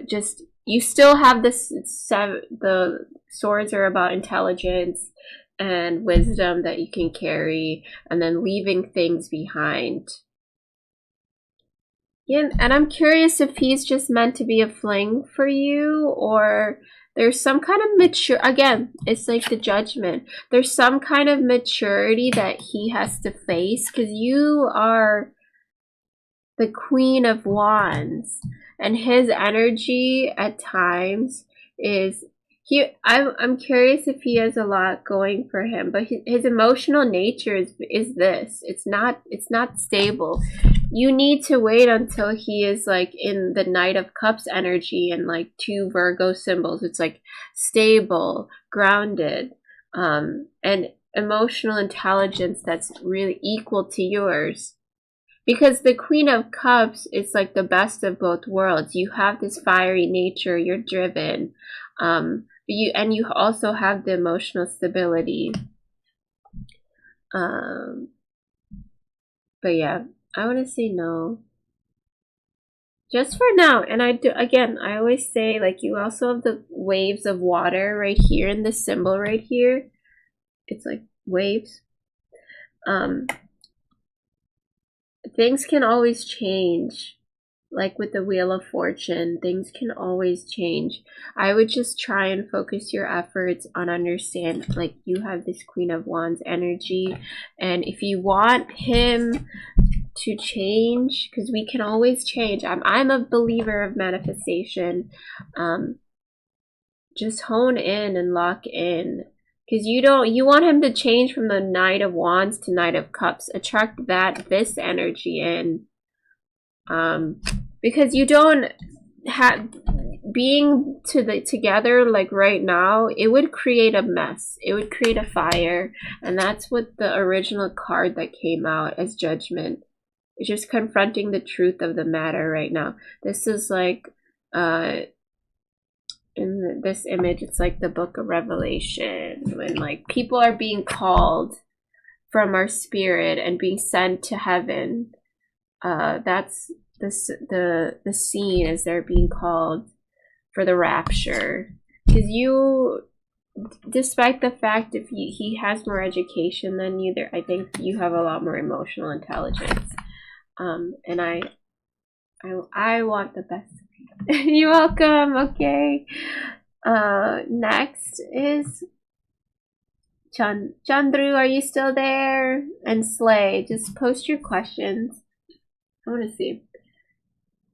just, you still have the swords are about intelligence and wisdom that you can carry, and then leaving things behind. Yeah, and I'm curious if he's just meant to be a fling for you, or there's some kind of mature, again, it's like the judgment. There's some kind of maturity that he has to face, because you are the Queen of Wands, and his energy at times is I'm curious if he has a lot going for him, but his emotional nature is this. It's not stable. You need to wait until he is like in the Knight of Cups energy and like 2 Virgo symbols. It's like stable, grounded, and emotional intelligence that's really equal to yours. Because the Queen of Cups is like the best of both worlds. You have this fiery nature, you're driven, you also have the emotional stability. But yeah, I want to say no. Just for now. And I always say, like, you also have the waves of water right here in the symbol right here. It's like waves. Things can always change. Like with the Wheel of Fortune, things can always change. I would just try and focus your efforts on understand, like, you have this Queen of Wands energy, and if you want him to change, because we can always change. I'm a believer of manifestation. Just hone in and lock in. Because you want him to change from the Knight of Wands to Knight of Cups. Attract this energy in. Because you don't have, being together like right now, it would create a mess. It would create a fire. And that's what the original card that came out as Judgment. It's just confronting the truth of the matter right now. This is like, in this image, it's like the Book of Revelation, when like people are being called from our spirit and being sent to heaven. That's the scene as they're being called for the rapture. Because you, despite the fact if he has more education than you, I think you have a lot more emotional intelligence. And I want the best. You're welcome. Okay. Next is Chandru. Are you still there? And Slay. Just post your questions. I want to see.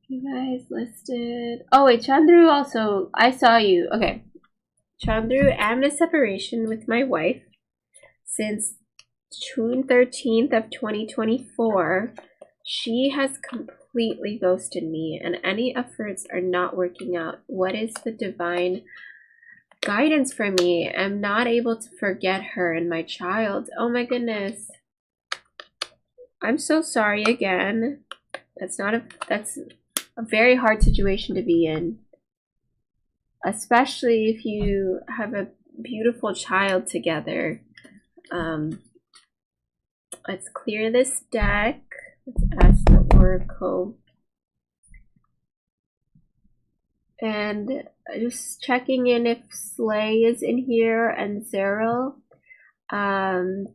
You guys listed. Oh wait, Chandru also. I saw you. Okay. Chandru, I'm in a separation with my wife since June 13th of 2024. She has completely ghosted me, and any efforts are not working out. What is the divine guidance for me? I'm not able to forget her and my child. Oh my goodness. I'm so sorry again. That's a very hard situation to be in. Especially if you have a beautiful child together. Let's clear this deck. Let's ask the Oracle. And just checking in if Slay is in here and Zero.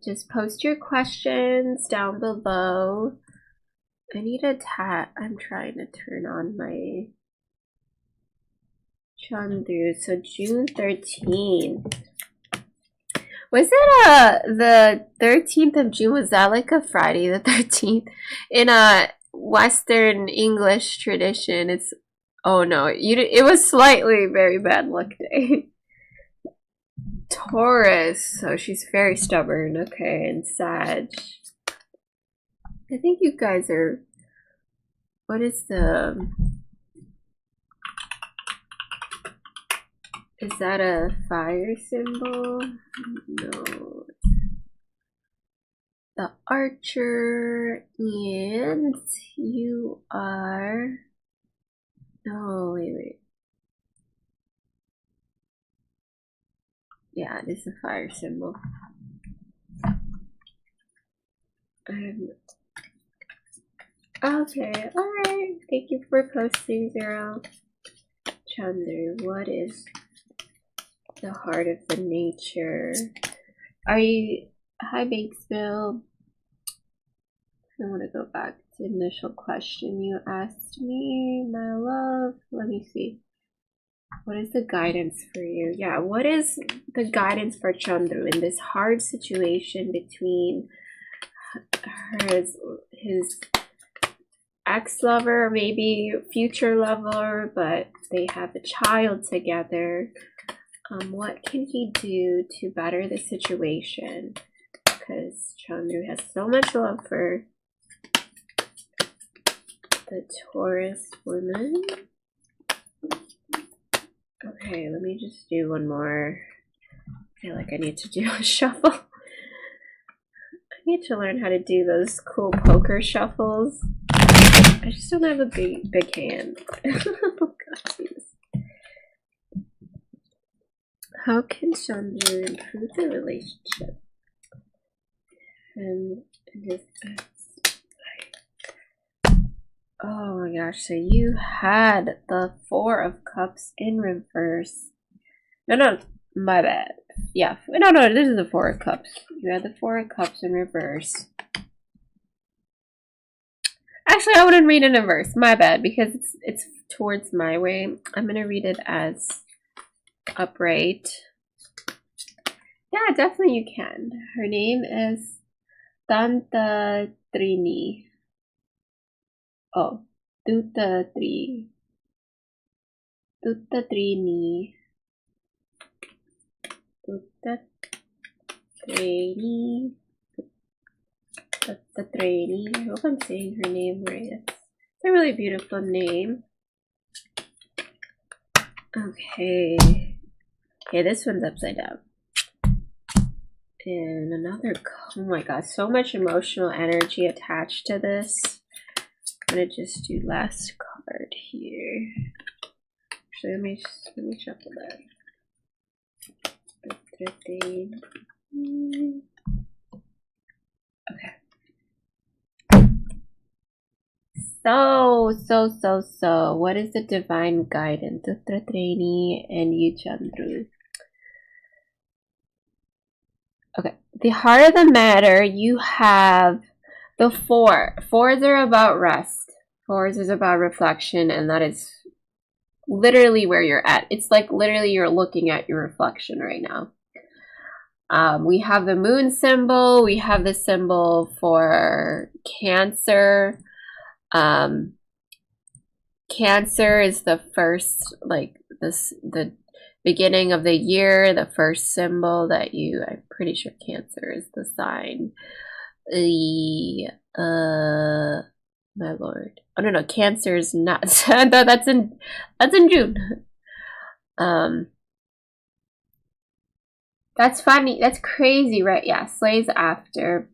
Just post your questions down below. I need a tat. I'm trying to turn on my Chandru. So June 13th. Was it the 13th of June? Was that like a Friday the 13th? In a Western English tradition, it's, oh no, it was slightly very bad luck day. Taurus, so she's very stubborn. Okay, and Sag. I think you guys are, what is the, is that a fire symbol? No. The Archer, and you are, no, wait. Yeah, it is a fire symbol. Okay, alright. Thank you for posting, Zero. Chandru, what is the heart of the nature? Are you, hi Bakesville. I want to go back the initial question you asked me, my love? Let me see. What is the guidance for you? Yeah, what is the guidance for Chandru in this hard situation between his ex-lover, or maybe future lover, but they have a child together? What can he do to better the situation? Because Chandru has so much love for the Taurus woman. Okay, let me just do one more. I feel like I need to do a shuffle. I need to learn how to do those cool poker shuffles. I just don't have a big hand. Oh god, Jesus. How can Chandru improve the relationship? And his ex. Oh my gosh, so you had the Four of Cups in reverse. No, my bad. Yeah, no, this is the Four of Cups. You had the Four of Cups in reverse. Actually, I wouldn't read it in reverse. My bad, because it's towards my way. I'm gonna read it as upright. Yeah, definitely you can. Her name is Tanta Trini. Oh, Tuta Trini. Tuta Trini. Tuta Trini. Tuta Trini. I hope I'm saying her name right. It's a really beautiful name. Okay. Okay, this one's upside down. And another, oh my god, so much emotional energy attached to this. I'm gonna just do last card here. Actually, let me shuffle that. Okay. So, what is the divine guidance of Traini and you, Chandru? Okay, the heart of the matter, you have the four. Fours are about rest. Fours is about reflection, and that is literally where you're at. It's like literally you're looking at your reflection right now. We have the moon symbol. We have the symbol for Cancer. Cancer is the first, like the beginning of the year, the first symbol that I'm pretty sure Cancer is the sign. My lord. Oh no, Cancer is not. that's in June. That's funny. That's crazy, right? Yeah, Slay's after.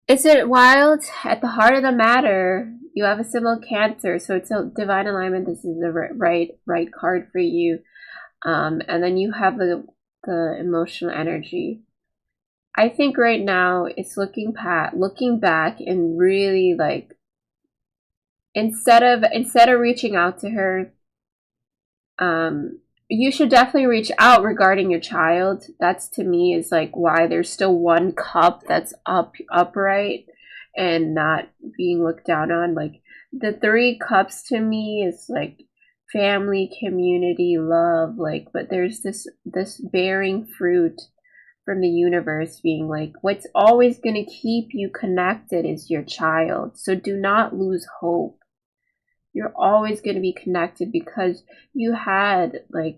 Is it wild? At the heart of the matter, you have a symbol Cancer, so it's a divine alignment. This is the right card for you. And then you have the emotional energy. I think right now it's looking back and really like instead of reaching out to her, you should definitely reach out regarding your child. That's to me is like why there's still one cup that's upright and not being looked down on. Like the 3 cups to me is like family, community, love, like, but there's this bearing fruit from the universe being like, what's always going to keep you connected is your child. So do not lose hope. You're always going to be connected because you had a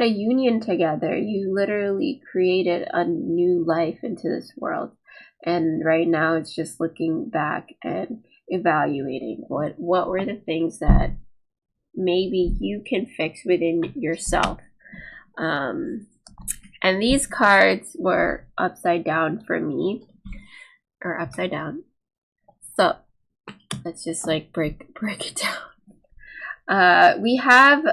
union together. You literally created a new life into this world. And right now it's just looking back and evaluating what were the things that maybe you can fix within yourself. And these cards were upside down for me, or upside down. So let's just like break it down. We have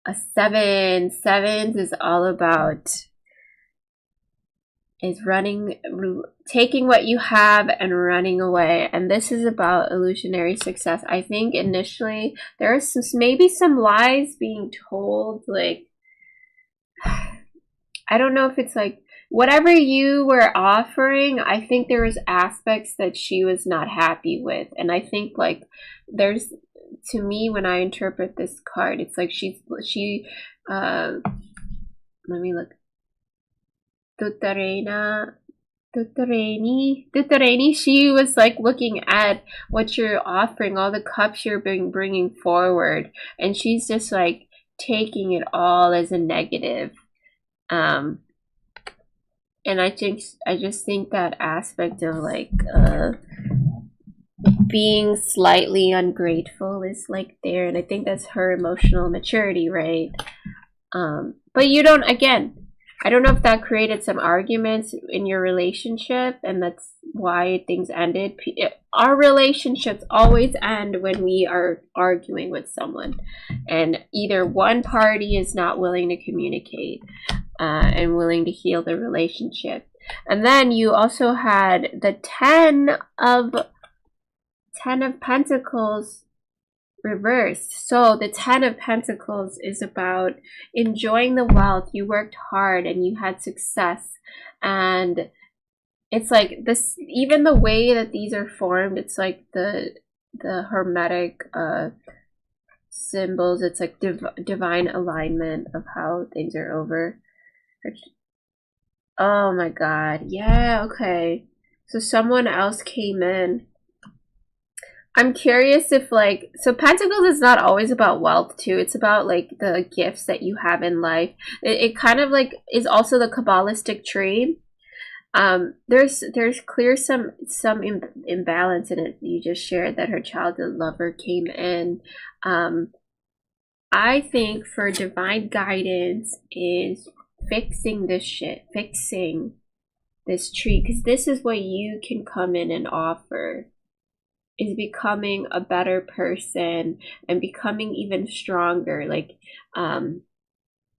a 7. Sevens is all about taking what you have and running away. And this is about illusionary success. I think initially there are maybe some lies being told, like, I don't know if it's like whatever you were offering, I think there was aspects that she was not happy with. And I think like there's, to me, when I interpret this card, it's like she let me look. Tutareni, she was like looking at what you're offering, all the cups you're bringing forward, and she's just like taking it all as a negative. And I just think that aspect of like being slightly ungrateful is like there, and I think that's her emotional maturity, right? But you don't, again, I don't know if that created some arguments in your relationship and that's why things ended. Our relationships always end when we are arguing with someone and either one party is not willing to communicate and willing to heal the relationship. And then you also had the 10 of Pentacles reversed. So the 10 of Pentacles is about enjoying the wealth. You worked hard and you had success, and it's like this, even the way that these are formed, it's like the hermetic symbols. It's like divine alignment of how things are over. Oh my god, yeah, okay, so someone else came in. I'm curious if like, so Pentacles is not always about wealth too. It's about like the gifts that you have in life. It kind of like is also the Kabbalistic tree. There's clear some imbalance in it. You just shared that her childhood lover came in. I think for divine guidance is fixing this shit, fixing this tree, because this is what you can come in and offer. Is becoming a better person and becoming even stronger, like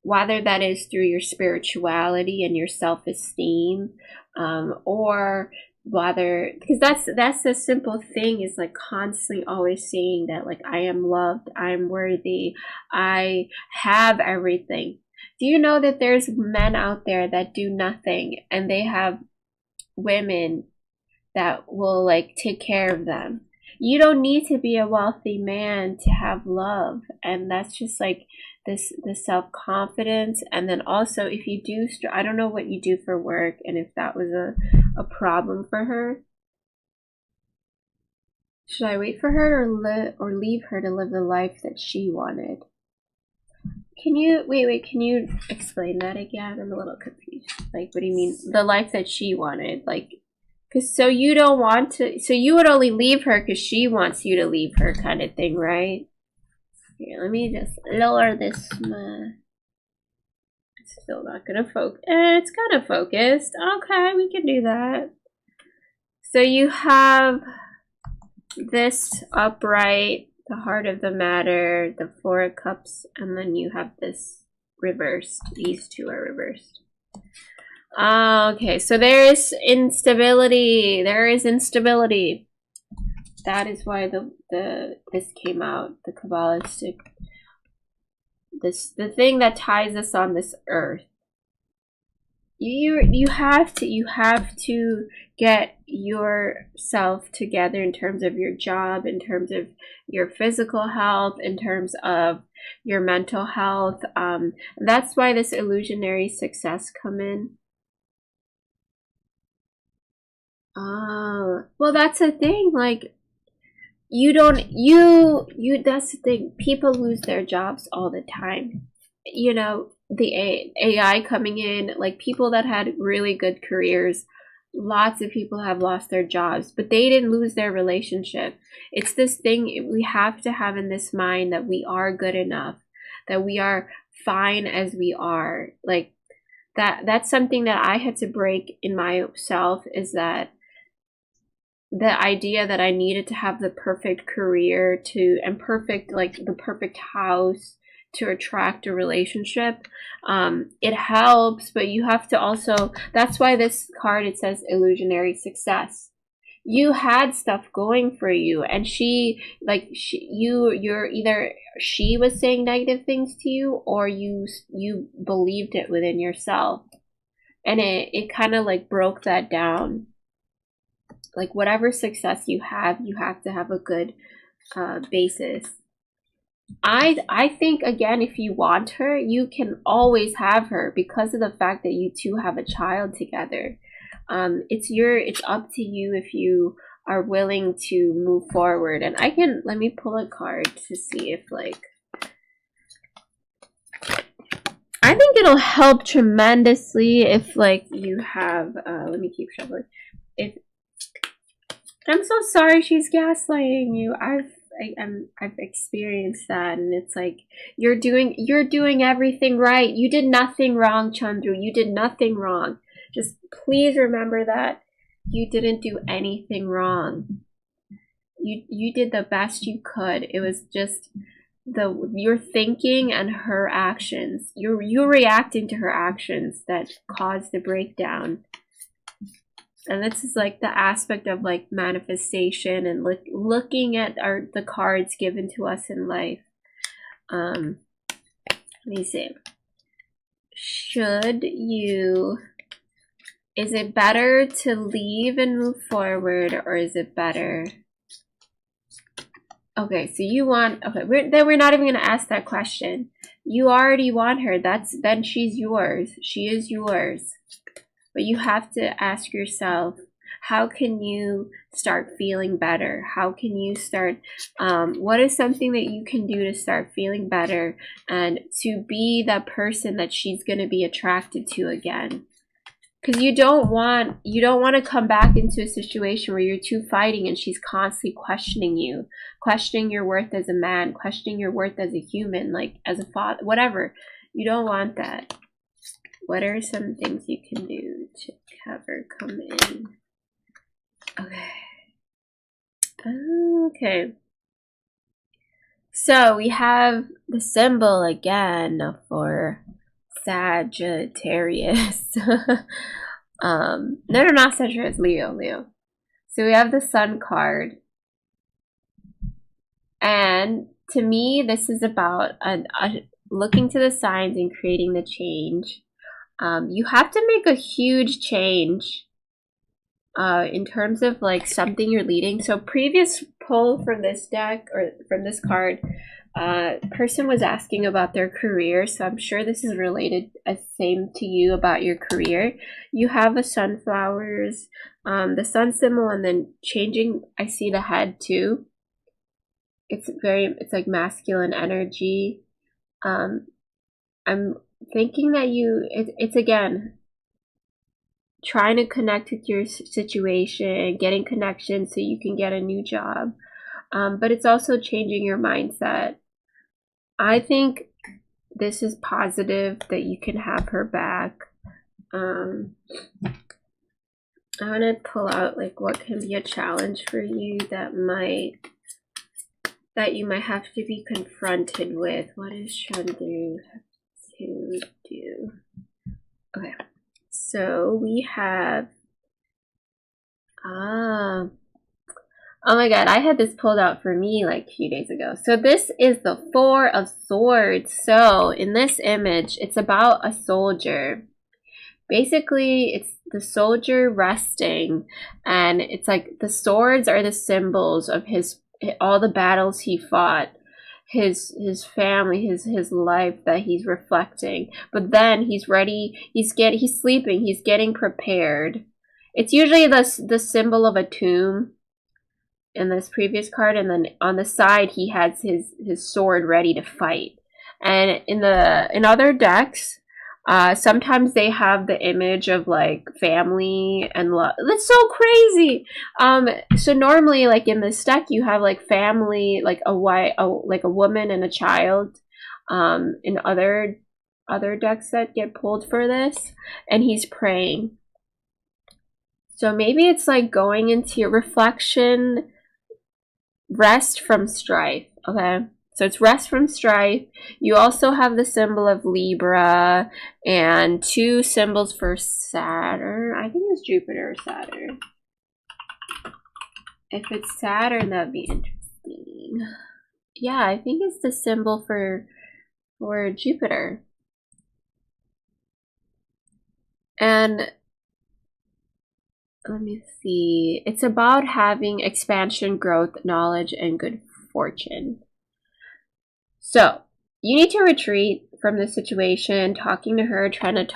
whether that is through your spirituality and your self-esteem, or whether, because that's the simple thing, is like constantly always saying that like I am loved, I'm worthy, I have everything. Do you know that there's men out there that do nothing and they have women that will like take care of them? You don't need to be a wealthy man to have love, and that's just like this self-confidence. And then also, if you do, I don't know what you do for work, and if that was a problem for her. Should I wait for her or leave her to live the life that she wanted? Can you wait? Can you explain that again? I'm a little confused. Like, what do you mean the life that she wanted? Like. Cause so you don't want to, so you would only leave her because she wants you to leave her, kind of thing, right? Here, let me just lower this. It's still not gonna focus. It's kind of focused. Okay, we can do that. So you have this upright, the heart of the matter, the Four of Cups, and then you have this reversed. These two are reversed. Okay, so there is instability. There is instability. That is why this came out. The Kabbalistic, the thing that ties us on this earth. You have to get yourself together in terms of your job, in terms of your physical health, in terms of your mental health. That's why this illusionary success come in. Well, that's the thing, like, that's the thing, people lose their jobs all the time. You know, the AI coming in, like, people that had really good careers, lots of people have lost their jobs, but they didn't lose their relationship. It's this thing we have to have in this mind that we are good enough, that we are fine as we are. Like, that's something that I had to break in myself, is that the idea that I needed to have the perfect career and perfect, like the perfect house to attract a relationship. It helps, but you have to also, that's why this card, it says illusionary success. You had stuff going for you, and you're either, she was saying negative things to you, or you believed it within yourself. and it kind of like broke that down. Like whatever success you have to have a good basis. I think, again, if you want her, you can always have her because of the fact that you two have a child together. It's up to you if you are willing to move forward. And let me pull a card to see if, like, I think it'll help tremendously if, like, you have, let me keep shuffling. I'm so sorry she's gaslighting you. I've experienced that, and it's like you're doing everything right. You did nothing wrong, Chandru. You did nothing wrong. Just please remember that you didn't do anything wrong. You did the best you could. It was just your thinking and her actions. You're reacting to her actions that caused the breakdown. And this is like the aspect of like manifestation and looking at the cards given to us in life. Let me see. Is it better to leave and move forward, or is it better? Okay, so you want, okay, we're not even going to ask that question. You already want her. Then she's yours. She is yours. But you have to ask yourself, how can you start feeling better? How can you start, what is something that you can do to start feeling better and to be that person that she's going to be attracted to again? Because you don't want to come back into a situation where you're two fighting and she's constantly questioning you, questioning your worth as a man, questioning your worth as a human, like as a father, whatever. You don't want that. What are some things you can do to have her come in? Okay. So we have the symbol again for Sagittarius. No, not Sagittarius. Leo. So we have the Sun card. And to me, this is about looking to the signs and creating the change. You have to make a huge change in terms of like something you're leading. So previous pull from this deck or from this card, person was asking about their career. So I'm sure this is related same to you about your career. You have a sunflowers, the sun symbol, and then changing. I see the head too. It's like masculine energy. I'm thinking that it's again trying to connect with your situation, getting connection so you can get a new job, but it's also changing your mindset. I think this is positive that you can have her back. I want to pull out like what can be a challenge for you that you might have to be confronted with. What is Chandru to do? Okay, so we have oh my god, I had this pulled out for me like a few days ago. So this is the Four of Swords. So in this image, it's about a soldier. Basically, it's the soldier resting, and it's like the swords are the symbols of all the battles he fought, his family, his life that he's reflecting. But then he's ready, he's sleeping, he's getting prepared. It's usually the symbol of a tomb in this previous card, and then on the side he has his sword ready to fight. And in other decks, sometimes they have the image of like family and love. That's so crazy. So normally, like in this deck, you have like family, like like a woman and a child. In other decks that get pulled for this, and he's praying. So maybe it's like going into your reflection, rest from strife. Okay. So it's rest from strife. You also have the symbol of Libra and two symbols for Saturn. I think it's Jupiter or Saturn. If it's Saturn, that'd be interesting. Yeah, I think it's the symbol for Jupiter. And let me see. It's about having expansion, growth, knowledge, and good fortune. So you need to retreat from the situation, talking to her, trying to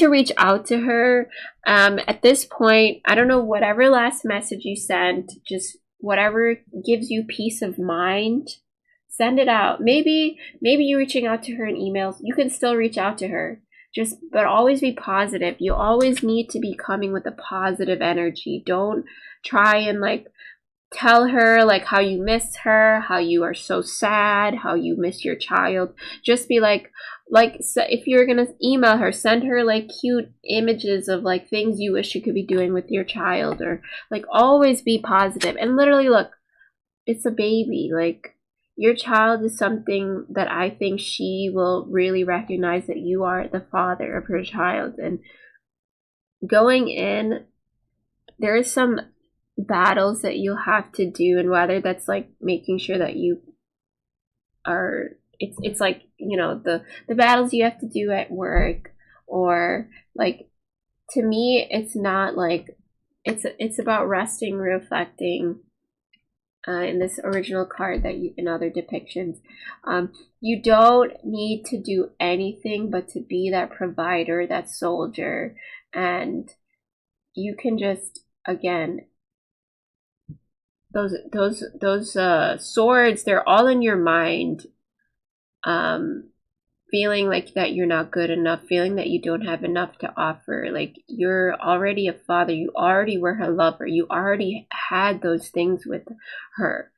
reach out to her. At this point, I don't know, whatever last message you sent, just whatever gives you peace of mind, send it out. Maybe you're reaching out to her in emails. You can still reach out to her. But always be positive. You always need to be coming with a positive energy. Don't try and tell her how you miss her, how you are so sad, how you miss your child. Just be so if you're gonna email her, send her cute images of things you wish you could be doing with your child, or always be positive. And literally, look, it's a baby. Your child is something that I think she will really recognize, that you are the father of her child. And going in, there is some battles that you'll have to do, and whether that's making sure that you are, it's the battles you have to do at work, or to me, it's not it's about resting, reflecting. In this original card that in other depictions, you don't need to do anything but to be that provider, that soldier, and you can just, again, those swords, they're all in your mind. Feeling that you're not good enough, feeling that you don't have enough to offer. You're already a father, you already were her lover, you already had those things with her,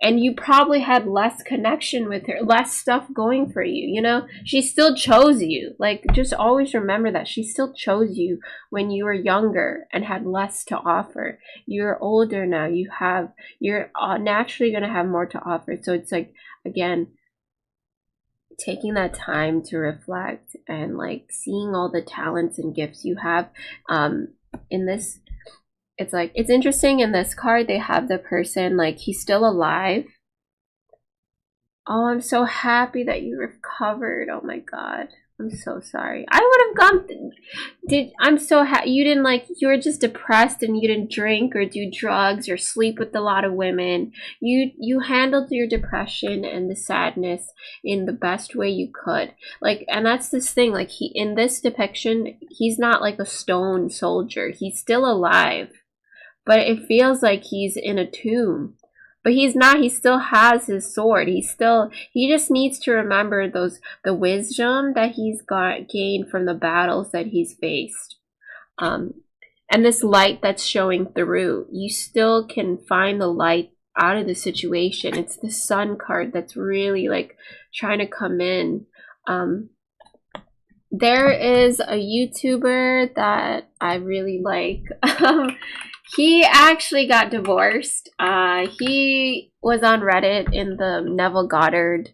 and you probably had less connection with her, less stuff going for you, she still chose you. Just always remember that she still chose you when you were younger and had less to offer. You're older now, you're naturally going to have more to offer. So it's again, taking that time to reflect and seeing all the talents and gifts you have. In this, it's interesting. In this card, they have the person he's still alive. Oh, I'm so happy that you recovered. Oh my god, I'm so sorry. I would have gone. I'm so happy you didn't you were just depressed and you didn't drink or do drugs or sleep with a lot of women. You handled your depression and the sadness in the best way you could. And that's this thing. He, in this depiction, he's not a stone soldier. He's still alive, but it feels like he's in a tomb. But he's not. He still has his sword. He just needs to remember the wisdom that he's gained from the battles that he's faced. And this light that's showing through. You still can find the light out of the situation. It's the Sun card that's really trying to come in. There is a YouTuber that I really like. He actually got divorced. He was on Reddit in the Neville Goddard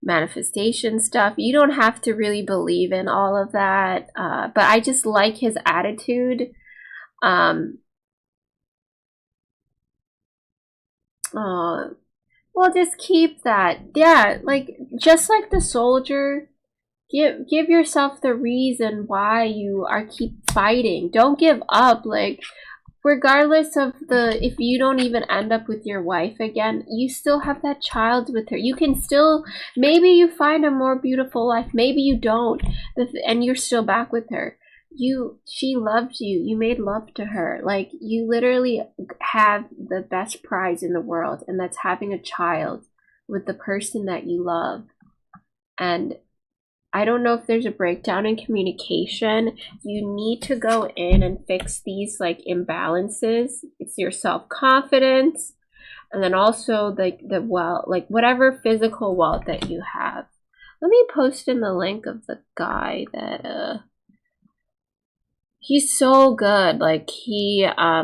manifestation stuff. You don't have to really believe in all of that, but I just like his attitude. Oh, well, just keep that. Yeah, just like the soldier, give yourself the reason why you keep fighting. Don't give up. Regardless of if you don't even end up with your wife again, you still have that child with her. You can still, maybe you find a more beautiful life, maybe you don't, and you're still back with her. She loves you. You made love to her. You literally have the best prize in the world, and that's having a child with the person that you love. And I don't know if there's a breakdown in communication. You need to go in and fix these imbalances. It's your self-confidence, and then also the wealth, whatever physical wealth that you have. Let me post in the link of the guy that he's so good. He I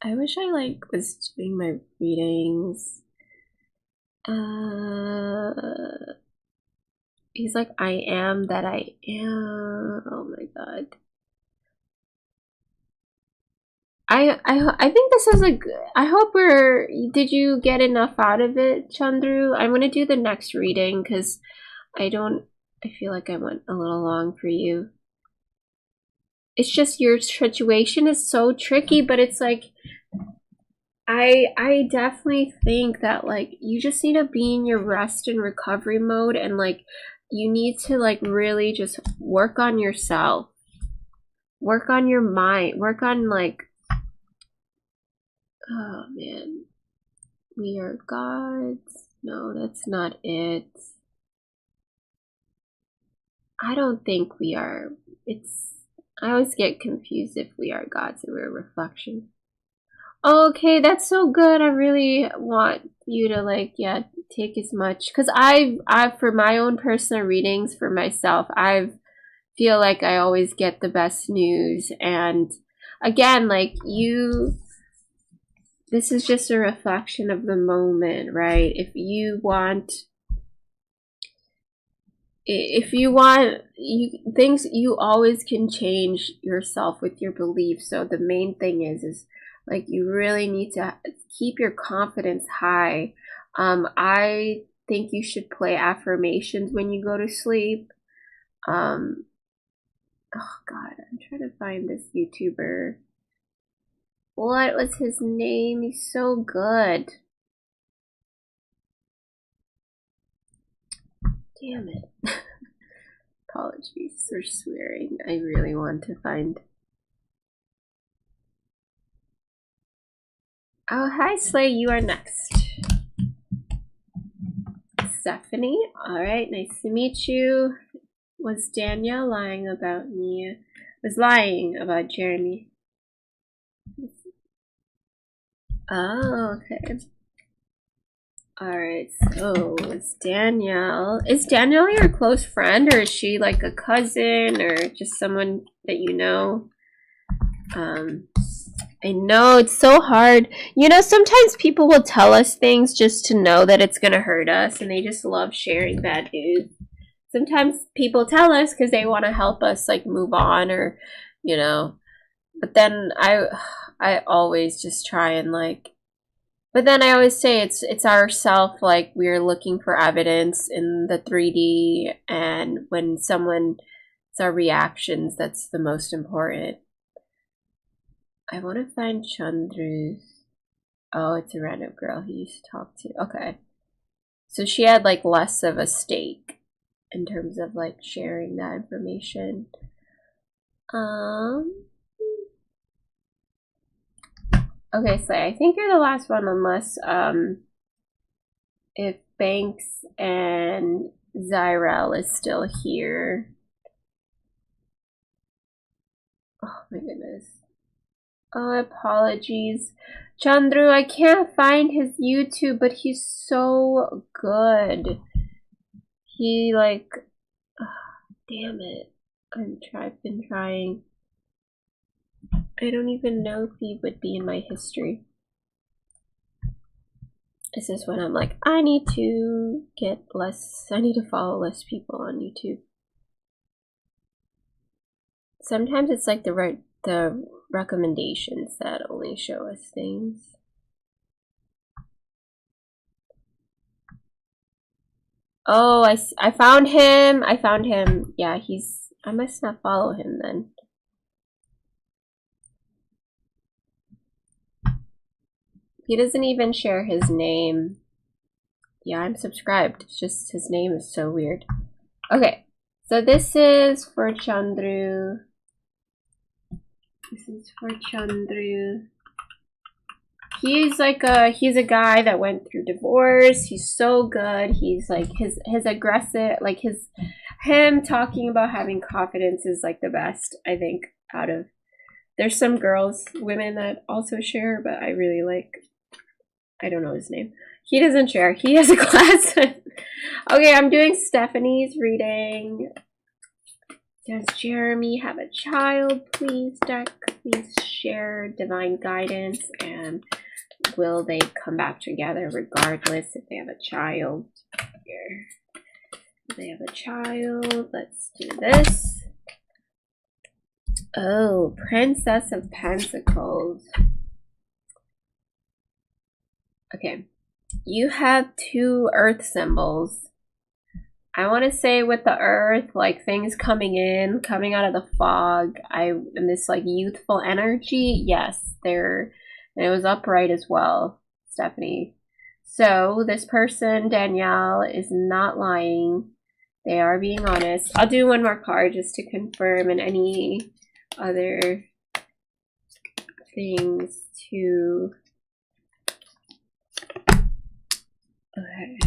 wish I was doing my readings. He's I am that I am. Oh my god. I think this is I hope did you get enough out of it, Chandru? I'm gonna do the next reading because I don't I feel like I went a little long for you. It's just your situation is so tricky, but it's like I definitely think that like you just need to be in your rest and recovery mode, and like you need to like really just work on yourself. Work on your mind. Work on like, oh man, we are gods. No, that's not it. I don't think we are. I always get confused if we are gods or we're a reflection. Okay, that's so good. I really want you to like, yeah, take as much, because I for my own personal readings for myself, I feel like I always get the best news. And again, like this is just a reflection of the moment, right? If you want things, you always can change yourself with your beliefs. So the main thing is like you really need to keep your confidence high. I think you should play affirmations when you go to sleep. Oh god, I'm trying to find this YouTuber. What was his name? He's so good. Damn it. Apologies for swearing. I really want to find. Oh, hi Slay, you are next. Stephanie, alright, nice to meet you. Was Danielle lying about me? Was lying about Jeremy. Oh, okay. Alright, so is Danielle your close friend, or is she like a cousin, or just someone that you know? I know, it's so hard. You know, sometimes people will tell us things just to know that it's gonna hurt us, and they just love sharing bad news. Sometimes people tell us because they want to help us like move on, or you know, but then I always just try and like, but then I always say it's ourself, like we're looking for evidence in the 3D, and when someone, it's our reactions that's the most important. I want to find Chandru's. Oh, it's a random girl he used to talk to. Okay, so she had like less of a stake in terms of like sharing that information. Okay, so I think you're the last one, unless if Banks and Zyrel is still here. Oh my goodness. Oh, apologies. Chandru, I can't find his YouTube, but he's so good. He like, damn it. I've been trying. I don't even know if he would be in my history. This is when I'm like, I need to follow less people on YouTube. Sometimes it's like the recommendations that only show us things. Oh, I found him. Yeah, I must not follow him then. He doesn't even share his name. Yeah, I'm subscribed. It's just his name is so weird. Okay, so this is for Chandru. This is for Chandru. He's a guy that went through divorce. He's so good. He's like his aggressive, like him talking about having confidence is like the best, I think, out of. There's some women that also share, but I really like, I don't know his name. He doesn't share. He has a class. Okay, I'm doing Stephanie's reading. Does Jeremy have a child? Please, deck. Please share divine guidance, and will they come back together regardless if they have a child? Here. If they have a child, let's do this. Oh, Princess of Pentacles. Okay. You have 2 earth symbols. I want to say with the earth, like things coming out of the fog, and this like youthful energy, yes, and it was upright as well, Stephanie. So this person, Danielle, is not lying. They are being honest. I'll do one more card just to confirm, and any other things to... Okay,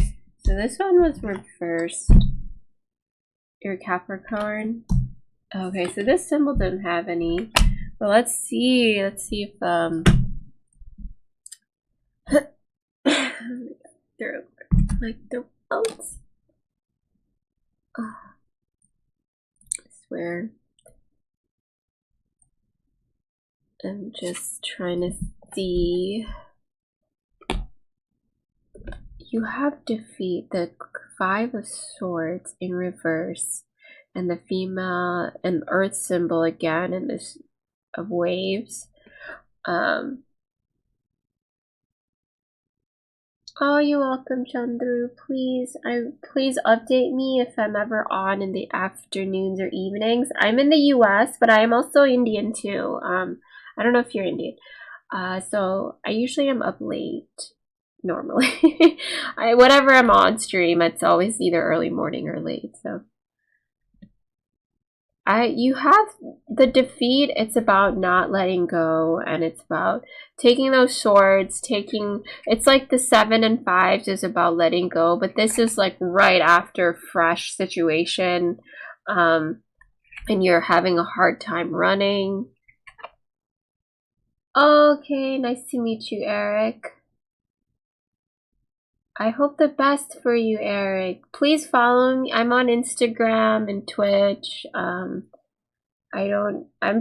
so this one was reversed. Your Capricorn. Okay, so this symbol didn't have any. But let's see if they're like the boats. Oh, I swear. I'm just trying to see. You have defeat, the 5 of Swords in reverse, and the female and earth symbol again in this of waves. Oh, you're welcome, Chandru. Please update me if I'm ever on in the afternoons or evenings. I'm in the US, but I am also Indian too. I don't know if you're Indian. So I usually am up late normally. Whenever I'm on stream, it's always either early morning or late. So you have the defeat. It's about not letting go, and it's about taking those swords, it's like the 7 and 5s is about letting go, but this is like right after fresh situation, and you're having a hard time running. Okay, nice to meet you, Eric. I hope the best for you, Eric. Please follow me. I'm on Instagram and Twitch. I'm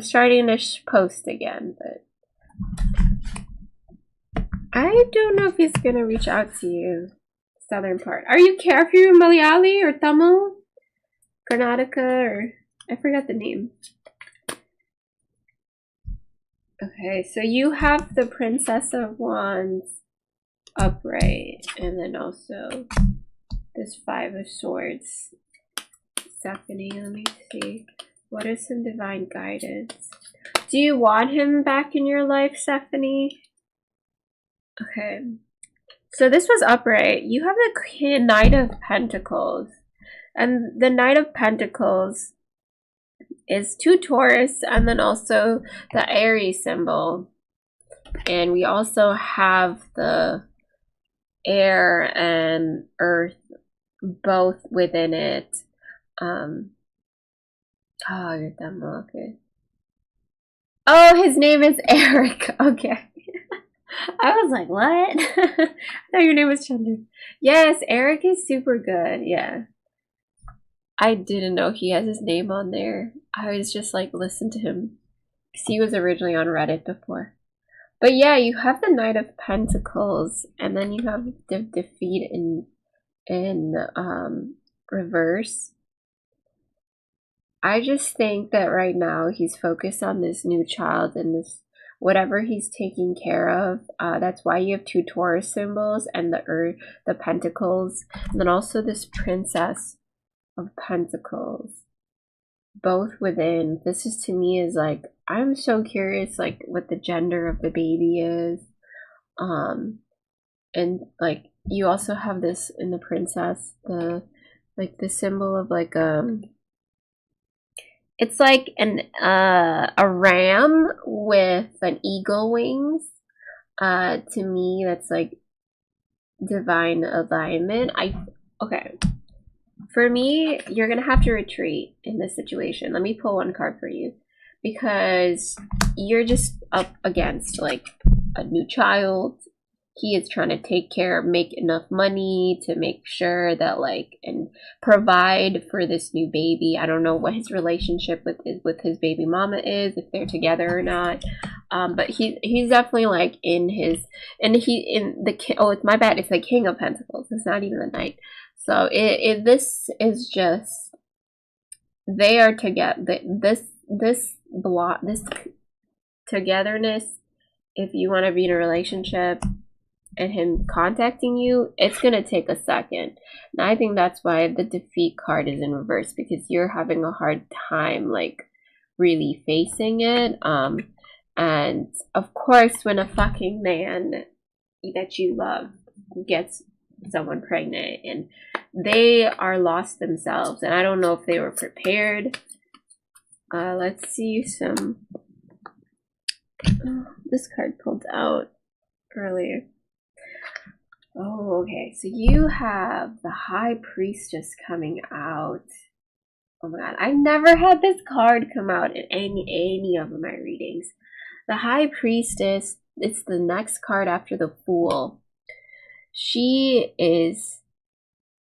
starting to post again, but I don't know if he's gonna reach out to you. Southern part. Are you Malayali or Tamil? Karnataka, or I forgot the name. Okay, so you have the Princess of Wands upright, and then also this 5 of Swords. Stephanie, let me see. What is some divine guidance? Do you want him back in your life, Stephanie? Okay. So this was upright. You have the Knight of Pentacles. And the Knight of Pentacles is 2 Taurus, and then also the Aries symbol. And we also have the air and earth both within it. Oh, you're dumb. Okay. Oh, his name is Eric. Okay. I was like, what? I thought your name was Chandra. Yes, Eric is super good. Yeah. I didn't know he has his name on there. I was just like, listen to him. Because he was originally on Reddit before. But yeah, you have the Knight of Pentacles, and then you have the defeat in reverse. I just think that right now he's focused on this new child and this whatever he's taking care of. That's why you have 2 Taurus symbols and the Pentacles, and then also this Princess of Pentacles, both within. This is, to me, is like, I'm so curious like what the gender of the baby is. And like you also have this in the Princess, the symbol of like it's like a ram with an eagle wings. To me, that's like divine alignment. Okay. For me, you're gonna have to retreat in this situation. Let me pull one card for you, because you're just up against like a new child. He is trying to take care, make enough money to make sure that and provide for this new baby. I don't know what his relationship with his baby mama is, if they're together or not. But he's definitely like it's my bad. It's the King of Pentacles. It's not even the Knight. So this is just, they are together. This togetherness. If you want to be in a relationship, and him contacting you, it's gonna take a second. And I think that's why the defeat card is in reverse, because you're having a hard time like really facing it. And of course, when a fucking man that you love gets someone pregnant and they are lost themselves, and I don't know if they were prepared. Let's see some. This card pulled out earlier. Oh, okay. So you have the High Priestess coming out. Oh my god, I've never had this card come out in any of my readings. The High Priestess, it's the next card after the Fool. She is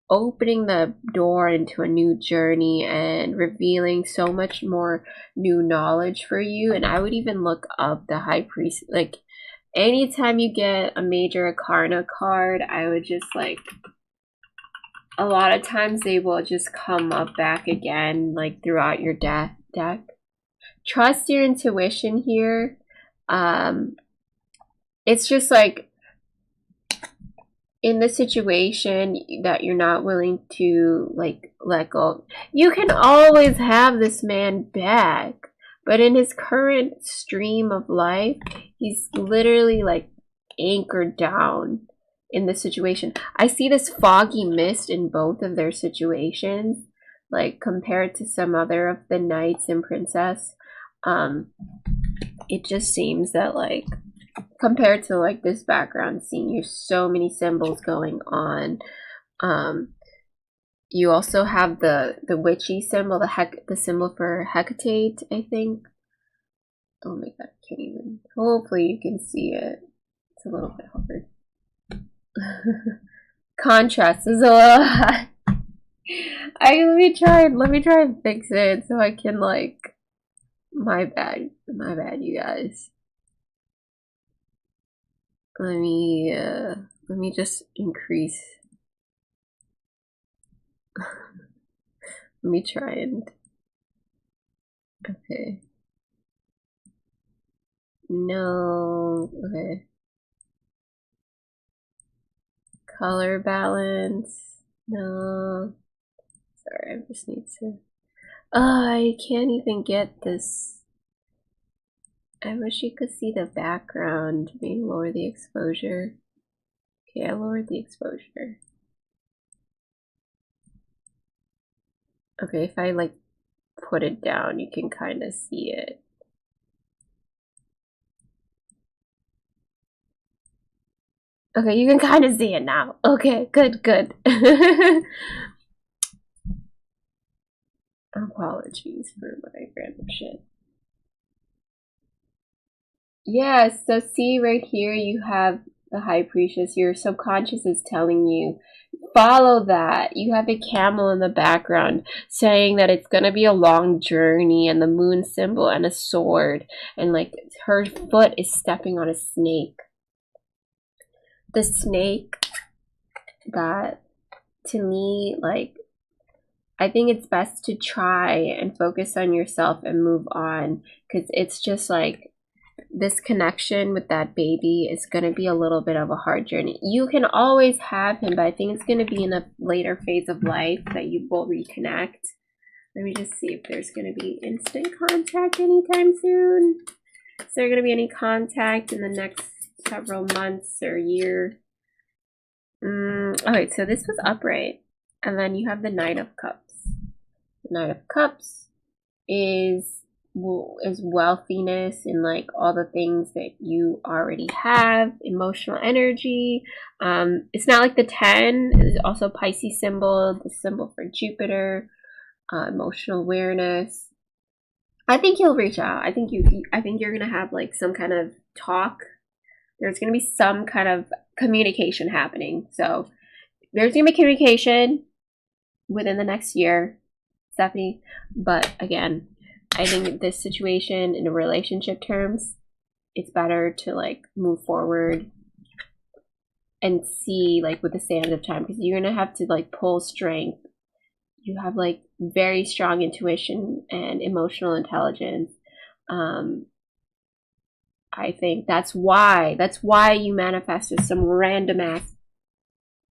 opening the door into a new journey and revealing so much more new knowledge for you. And I would even look up the High Priest. Like, anytime you get a major arcana card, I would just like, a lot of times they will just come up back again, like throughout your deck. Trust your intuition here. It's just like, in the situation that you're not willing to like let go, you can always have this man back, but in his current stream of life, he's literally like anchored down in the situation. I see this foggy mist in both of their situations, like compared to some other of the knights and princess. It just seems that like, compared to like this background scene, there's so many symbols going on. You also have the witchy symbol, the symbol for Hecate, I think. Oh my god, I can't even. Hopefully you can see it. It's a little bit hard. Contrast is a little high. Let me try and fix it so I can like. My bad, you guys. Let me just increase. Let me try and. Okay. No. Okay. Color balance. No. Sorry, I just need to. I can't even get this. I wish you could see the background. Maybe lower the exposure. Okay, I lowered the exposure. Okay, if I like put it down, you can kind of see it. Okay, you can kind of see it now. Okay, good. Apologies for my random shit. Yeah, so see right here, you have the High Priestess. Your subconscious is telling you, follow that. You have a camel in the background saying that it's going to be a long journey, and the moon symbol and a sword, and like her foot is stepping on a snake. The snake, that to me, like, I think it's best to try and focus on yourself and move on, because it's just like, this connection with that baby is going to be a little bit of a hard journey. You can always have him, but I think it's going to be in a later phase of life that you will reconnect. Let me just see if there's going to be instant contact anytime soon. Is there going to be any contact in the next several months or year? Okay, so this was upright. And then you have the Knight of Cups. The Knight of Cups is wealthiness and like all the things that you already have, emotional energy. It's not like the 10. It's also Pisces symbol, the symbol for Jupiter, emotional awareness. I think he'll reach out. I think you're gonna have like some kind of talk. There's gonna be some kind of communication happening. So there's gonna be communication within the next year, Stephanie. But again, I think this situation in a relationship terms, it's better to like move forward and see like with the sands of time, because you're gonna have to like pull strength. You have like very strong intuition and emotional intelligence. I think that's why you manifested some random ass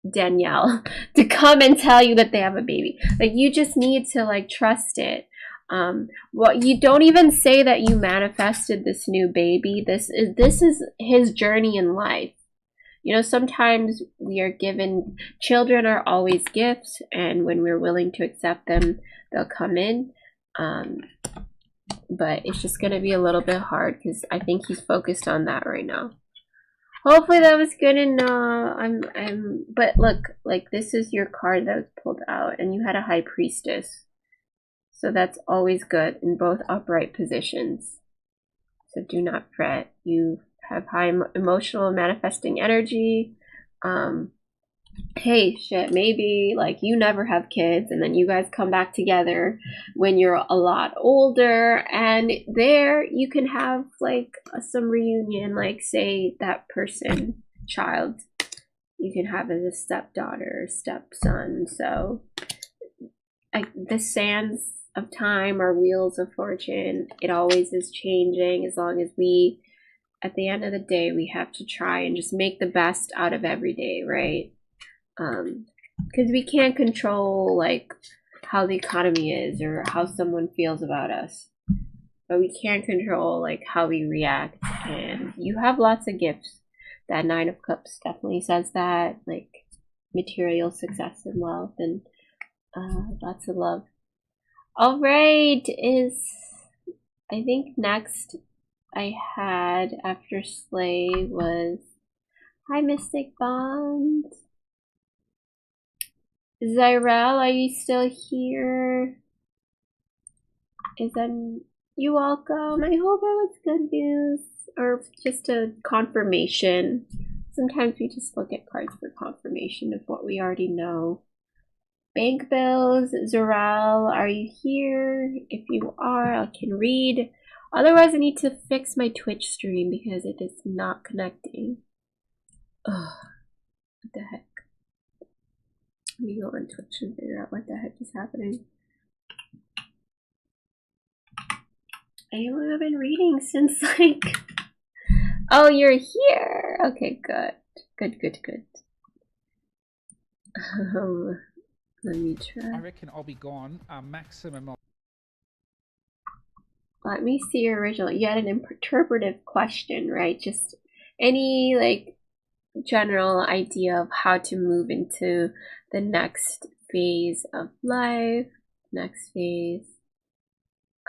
Danielle to come and tell you that they have a baby. Like, you just need to like trust it. Well, you don't even say that you manifested this new baby. This is his journey in life. You know, sometimes we are given, children are always gifts, and when we're willing to accept them, they'll come in. But it's just gonna be a little bit hard because I think he's focused on that right now. Hopefully that was good enough. But look, like, this is your card that was pulled out, and you had a High Priestess. So that's always good in both upright positions. So do not fret. You have high emotional manifesting energy. Hey, shit, maybe like you never have kids and then you guys come back together when you're a lot older, and there you can have like some reunion, like say that person, child, you can have as a stepdaughter or stepson. So the sands of time or wheels of fortune, it always is changing, as long as we, at the end of the day, we have to try and just make the best out of every day, right? Because we can't control like how the economy is or how someone feels about us, but we can control like how we react. And you have lots of gifts. That Nine of Cups definitely says that, like material success and wealth, and lots of love. All right, I think next I had after Slay was Hi Mystic Bond. Zyrel, are you still here? You welcome? I hope it was good news or just a confirmation. Sometimes we just look at cards for confirmation of what we already know. Bank bills, Zyrel, are you here? If you are, I can read. Otherwise, I need to fix my Twitch stream because it is not connecting. Ugh, what the heck? Let me go on Twitch and figure out what the heck is happening. I haven't been reading since like... Oh, you're here! Okay, good. Good. Let me try. I reckon I'll be gone maximum. Let me see your original. You had an interpretive question, right? Just any like general idea of how to move into the next phase of life. Next phase.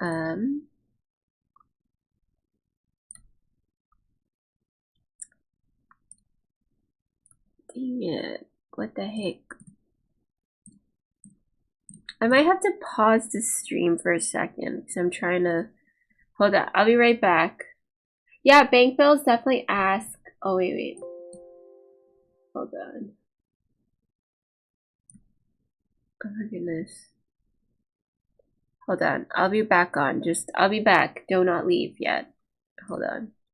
Dang it. What the heck? I might have to pause the stream for a second because I'm trying to... Hold on. I'll be right back. Yeah, bank bills definitely ask... Oh, wait. Hold on. Oh my goodness. Hold on. I'll be back on. I'll be back. Do not leave yet. Hold on.